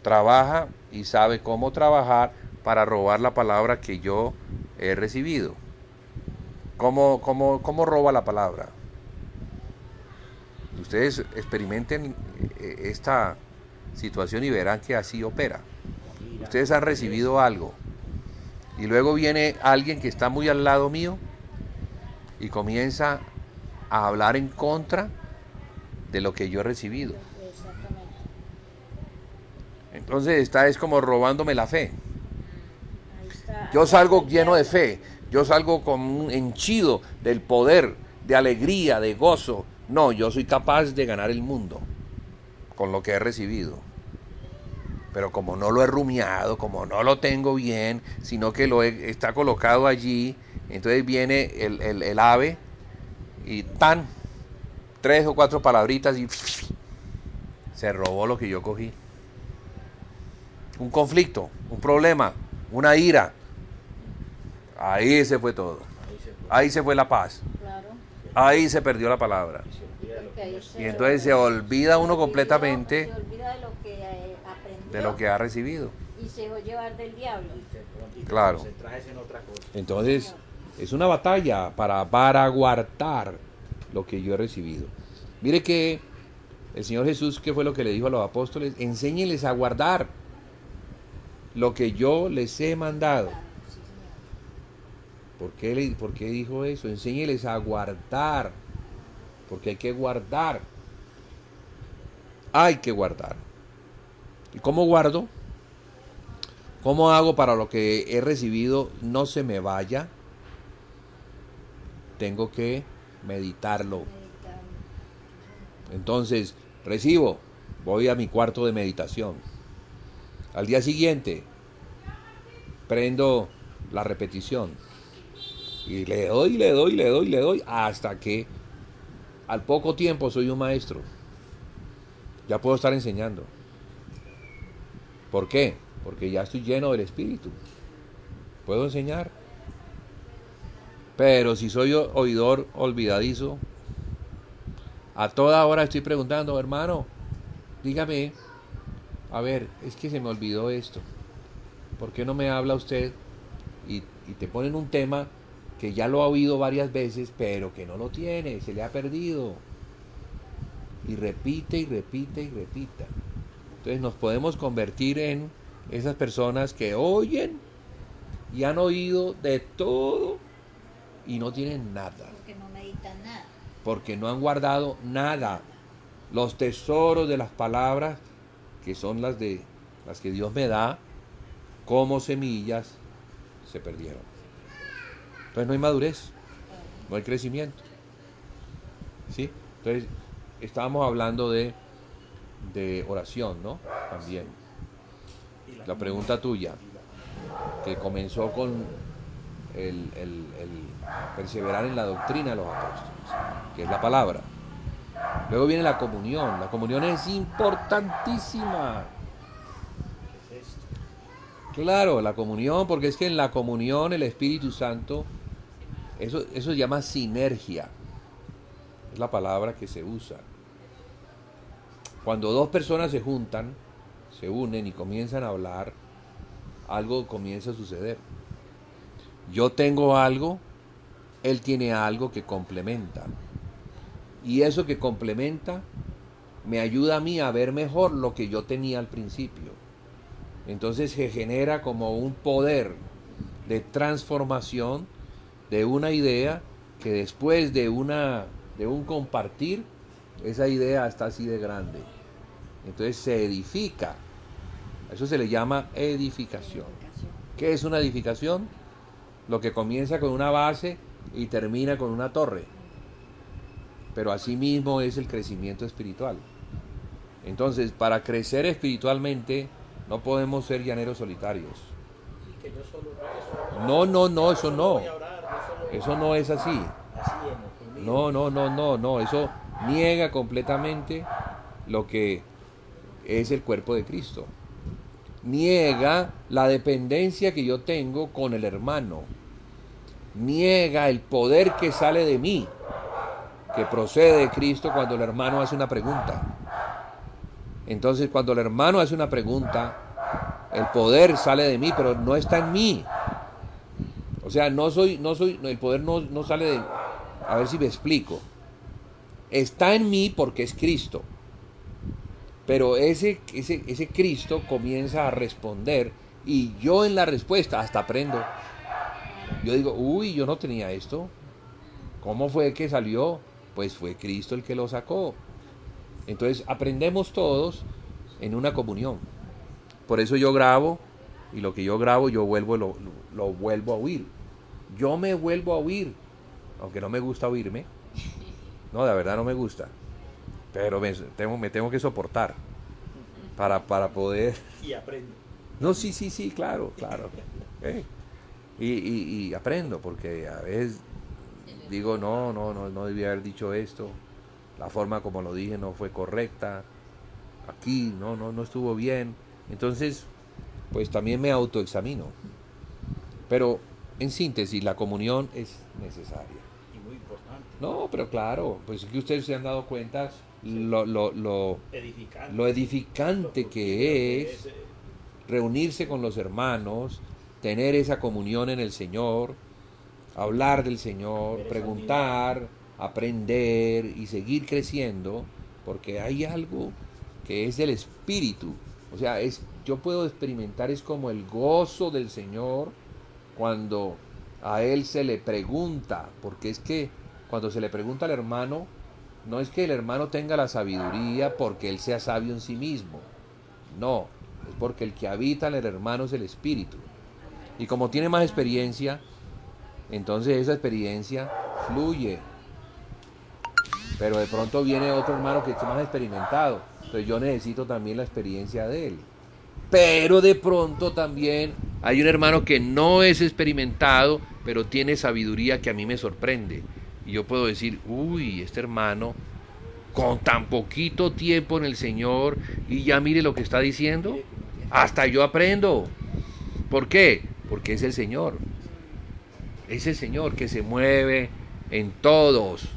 trabaja y sabe cómo trabajar para robar la palabra que yo he recibido. ¿Cómo roba la palabra? Ustedes experimenten esta situación y verán que así opera. Ustedes han recibido algo y luego viene alguien que está muy al lado mío y comienza a hablar en contra de lo que yo he recibido. Exactamente. Entonces es como robándome la fe. Ahí está. Yo salgo lleno de fe, yo salgo con un henchido del poder, de alegría, de gozo. No, yo soy capaz de ganar el mundo con lo que he recibido. Pero como no lo he rumiado, como no lo tengo bien, sino que está colocado allí, entonces viene el ave y tan 3 o 4 palabritas y se robó lo que yo cogí. Un conflicto, un problema, una ira. Ahí se fue todo. Ahí se fue la paz. Claro. Ahí se perdió la palabra. Porque ahí Y entonces se olvida uno Se completamente olvida de lo que aprendió. de lo que ha recibido. Y se dejó llevar del diablo. Claro. Concentras en otra cosa. Entonces es una batalla para guardar lo que yo he recibido. Mire que el Señor Jesús, ¿qué fue lo que le dijo a los apóstoles? Enséñenles a guardar lo que yo les he mandado. ¿Por qué dijo eso? Enséñenles a guardar. Porque hay que guardar. Hay que guardar. ¿Y cómo guardo? ¿Cómo hago para lo que he recibido no se me vaya? Tengo que meditarlo. Entonces, recibo, voy a mi cuarto de meditación. Al día siguiente, prendo la repetición. Y le doy, hasta que al poco tiempo soy un maestro. Ya puedo estar enseñando. ¿Por qué? Porque ya estoy lleno del Espíritu. Puedo enseñar. Pero si soy oidor olvidadizo, a toda hora estoy preguntando, hermano, dígame, a ver, es que se me olvidó esto. ¿Por qué no me habla usted? Y te ponen un tema que ya lo ha oído varias veces, pero que no lo tiene, se le ha perdido. Y repite y repite y repita. Entonces nos podemos convertir en esas personas que oyen y han oído de todo y no tienen nada. Porque no meditan nada. Porque no han guardado nada. Los tesoros de las palabras, que son las que Dios me da, como semillas, se perdieron. Entonces no hay madurez, no hay crecimiento. ¿Sí? Entonces estábamos hablando de oración, ¿no? También. La pregunta tuya, que comenzó con el perseverar en la doctrina de los apóstoles, que es la palabra. Luego viene la comunión. La comunión es importantísima. Claro, la comunión, porque es que en la comunión el Espíritu Santo, eso se llama sinergia. Es la palabra que se usa. Cuando dos personas se juntan, se unen y comienzan a hablar, algo comienza a suceder. Yo tengo algo, él tiene algo que complementa. Y eso que complementa me ayuda a mí a ver mejor lo que yo tenía al principio. Entonces se genera como un poder de transformación de una idea que después de un compartir, esa idea está así de grande. Entonces se edifica. A eso se le llama edificación. ¿Qué es una edificación? Lo que comienza con una base y termina con una torre. pero asimismo es el crecimiento espiritual. Entonces, para crecer espiritualmente, no podemos ser llaneros solitarios. Y que yo solo rezo. No, eso no. Voy a orar, yo solo- Eso no es así. Así en el mío. No. Eso niega completamente lo que es el cuerpo de Cristo. Niega la dependencia que yo tengo con el hermano. Niega el poder que sale de mí, que procede de Cristo cuando el hermano hace una pregunta. Entonces, cuando el hermano hace una pregunta, el poder sale de mí, pero no está en mí. O sea, el poder no sale de... A ver si me explico. Está en mí porque es Cristo. Pero ese Cristo comienza a responder y yo en la respuesta hasta aprendo. Yo digo, uy, yo no tenía esto. ¿Cómo fue que salió? Pues fue Cristo el que lo sacó. Entonces aprendemos todos en una comunión. Por eso yo grabo, y lo que yo grabo yo lo vuelvo a oír. Yo me vuelvo a oír, aunque no me gusta oírme. No, de verdad no me gusta. Pero me tengo que soportar para poder... Y aprendo. No, sí, claro. Y aprendo, porque a veces digo, no debía haber dicho esto. La forma como lo dije no fue correcta. Aquí no estuvo bien. Entonces, pues también me autoexamino. Pero, en síntesis, la comunión es necesaria. Y muy importante. No, pero claro, pues es que ustedes se han dado cuenta lo edificante que es reunirse con los hermanos, tener esa comunión en el Señor, hablar del Señor, preguntar, aprender y seguir creciendo, porque hay algo que es del Espíritu. O sea, yo puedo experimentar, es como el gozo del Señor cuando a Él se le pregunta, porque es que cuando se le pregunta al hermano, no es que el hermano tenga la sabiduría porque él sea sabio en sí mismo, no, es porque el que habita en el hermano es el Espíritu. Y como tiene más experiencia, entonces esa experiencia fluye. Pero de pronto viene otro hermano que está más experimentado, entonces yo necesito también la experiencia de él. Pero de pronto también hay un hermano que no es experimentado, pero tiene sabiduría que a mí me sorprende. Y yo puedo decir, uy, este hermano con tan poquito tiempo en el Señor y ya mire lo que está diciendo, hasta yo aprendo. ¿Por qué? Porque es el Señor. Es el Señor que se mueve en todos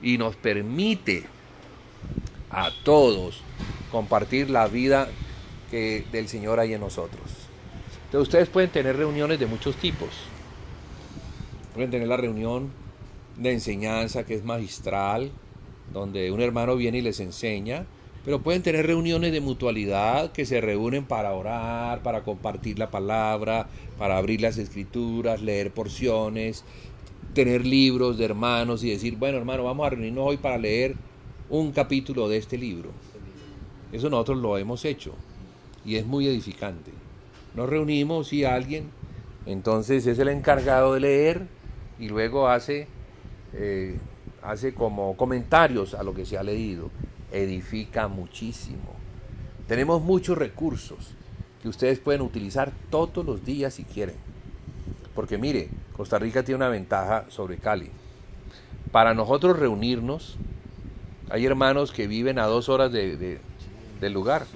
y nos permite a todos compartir la vida que del Señor hay en nosotros. Entonces ustedes pueden tener reuniones de muchos tipos. Pueden tener la reunión de enseñanza que es magistral, donde un hermano viene y les enseña, pero pueden tener reuniones de mutualidad que se reúnen para orar, para compartir la palabra, para abrir las escrituras, leer porciones, tener libros de hermanos y decir, bueno hermano, vamos a reunirnos hoy para leer un capítulo de este libro. Eso nosotros lo hemos hecho y es muy edificante. Nos reunimos y alguien entonces es el encargado de leer y luego hace como comentarios a lo que se ha leído. Edifica muchísimo. Tenemos muchos recursos que ustedes pueden utilizar todos los días si quieren. Porque mire, Costa Rica tiene una ventaja sobre Cali. Para nosotros reunirnos, hay hermanos que viven a 2 horas del lugar.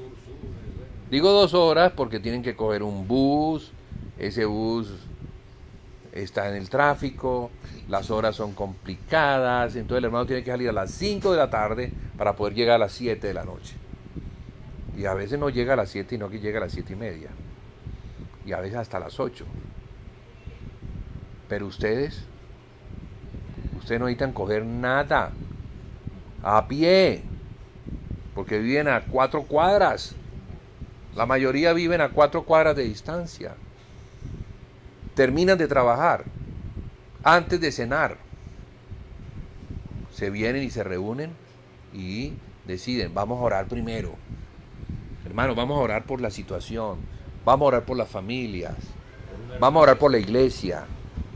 Digo 2 horas porque tienen que coger un bus, ese bus está en el tráfico, las horas son complicadas, entonces el hermano tiene que salir a las 5 de la tarde para poder llegar a las 7 de la noche. Y a veces no llega a las 7, sino que llega a las 7:30. Y a veces hasta las 8. Pero ustedes no necesitan coger nada, a pie, porque viven a 4 cuadras. La mayoría viven a 4 cuadras de distancia. Terminan de trabajar, antes de cenar, se vienen y se reúnen y deciden, vamos a orar primero. Hermano, vamos a orar por la situación, vamos a orar por las familias, vamos a orar por la iglesia,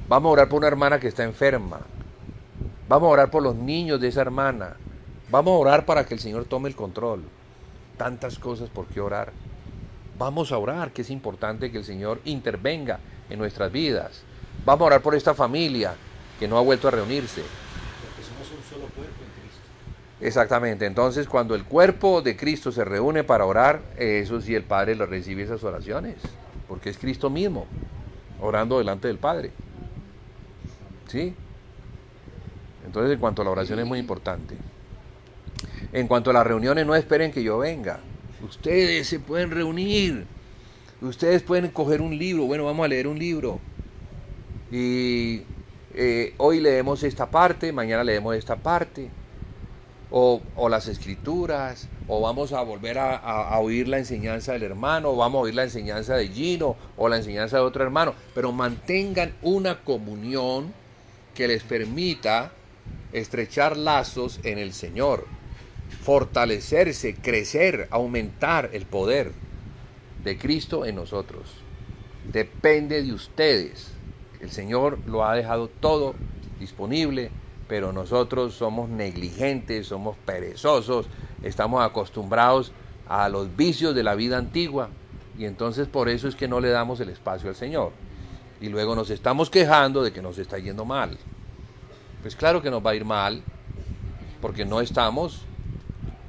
vamos a orar por una hermana que está enferma. Vamos a orar por los niños de esa hermana. Vamos a orar para que el Señor tome el control. Tantas cosas por qué orar. Vamos a orar, que es importante que el Señor intervenga en nuestras vidas. Vamos a orar por esta familia que no ha vuelto a reunirse. Porque somos un solo cuerpo en Cristo. Exactamente, entonces cuando el cuerpo de Cristo se reúne para orar, eso sí el Padre lo recibe esas oraciones, porque es Cristo mismo orando delante del Padre. ¿Sí? Entonces en cuanto a la oración es muy importante. En cuanto a las reuniones, no esperen que yo venga. Ustedes se pueden reunir. Ustedes pueden coger un libro. Bueno, vamos a leer un libro. Y hoy leemos esta parte, mañana leemos esta parte. O las escrituras. O vamos a volver a oír la enseñanza del hermano. O vamos a oír la enseñanza de Gino. O la enseñanza de otro hermano. Pero mantengan una comunión que les permita estrechar lazos en el Señor. Fortalecerse, crecer, aumentar el poder de Cristo en nosotros. Depende de ustedes. El Señor lo ha dejado todo disponible, pero nosotros somos negligentes, somos perezosos, estamos acostumbrados a los vicios de la vida antigua y entonces por eso es que no le damos el espacio al Señor. Y luego nos estamos quejando de que nos está yendo mal. Pues claro que nos va a ir mal, porque no estamos...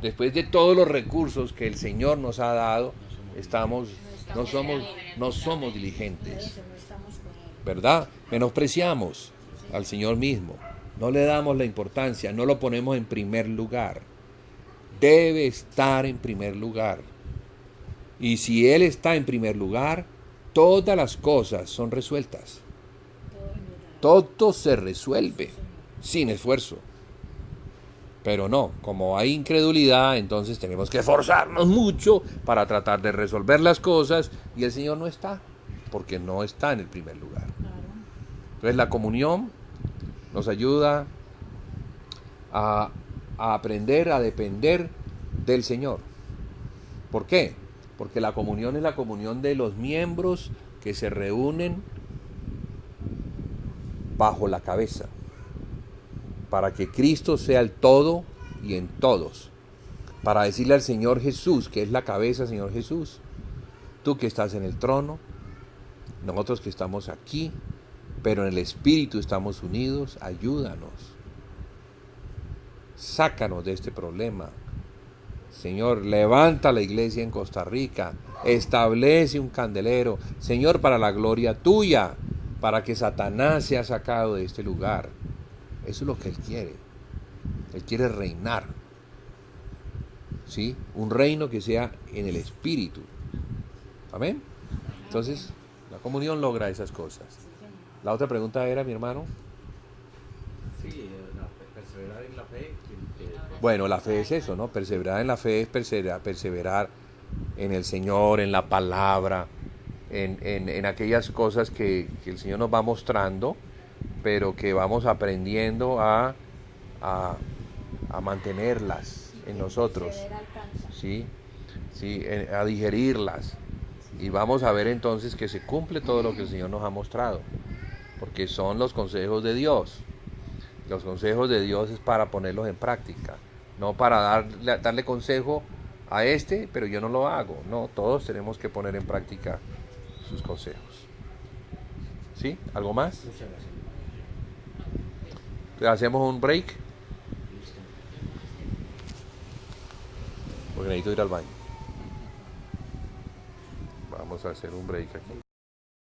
Después de todos los recursos que el Señor nos ha dado, no somos diligentes, ¿verdad? Menospreciamos al Señor mismo, no le damos la importancia, no lo ponemos en primer lugar. Debe estar en primer lugar. Y si Él está en primer lugar, todas las cosas son resueltas. Todo se resuelve sin esfuerzo. Pero no, como hay incredulidad, entonces tenemos que esforzarnos mucho para tratar de resolver las cosas y el Señor no está, porque no está en el primer lugar. Entonces la comunión nos ayuda a aprender a depender del Señor. ¿Por qué? Porque la comunión es la comunión de los miembros que se reúnen bajo la cabeza, para que Cristo sea el todo y en todos, para decirle al Señor Jesús, que es la cabeza, Señor Jesús, tú que estás en el trono, nosotros que estamos aquí, pero en el Espíritu estamos unidos, ayúdanos, sácanos de este problema. Señor, levanta la iglesia en Costa Rica, establece un candelero, Señor, para la gloria tuya, para que Satanás sea sacado de este lugar. Eso es lo que Él quiere. Él quiere reinar. ¿Sí? Un reino que sea en el Espíritu. Amén. Entonces, la comunión logra esas cosas. La otra pregunta era, mi hermano. Sí, perseverar en la fe. Bueno, la fe es eso, ¿no? Perseverar en la fe es perseverar en el Señor, en la palabra, en aquellas cosas que el Señor nos va mostrando, pero que vamos aprendiendo a mantenerlas en nosotros, ¿sí? ¿Sí? A digerirlas, y vamos a ver entonces que se cumple todo lo que el Señor nos ha mostrado, porque son los consejos de Dios. Los consejos de Dios es para ponerlos en práctica, no para darle consejo a pero yo no lo hago. No, todos tenemos que poner en práctica sus consejos. ¿Sí? ¿Algo más? Muchas gracias. ¿Hacemos un break? Porque necesito ir al baño. Vamos a hacer un break aquí.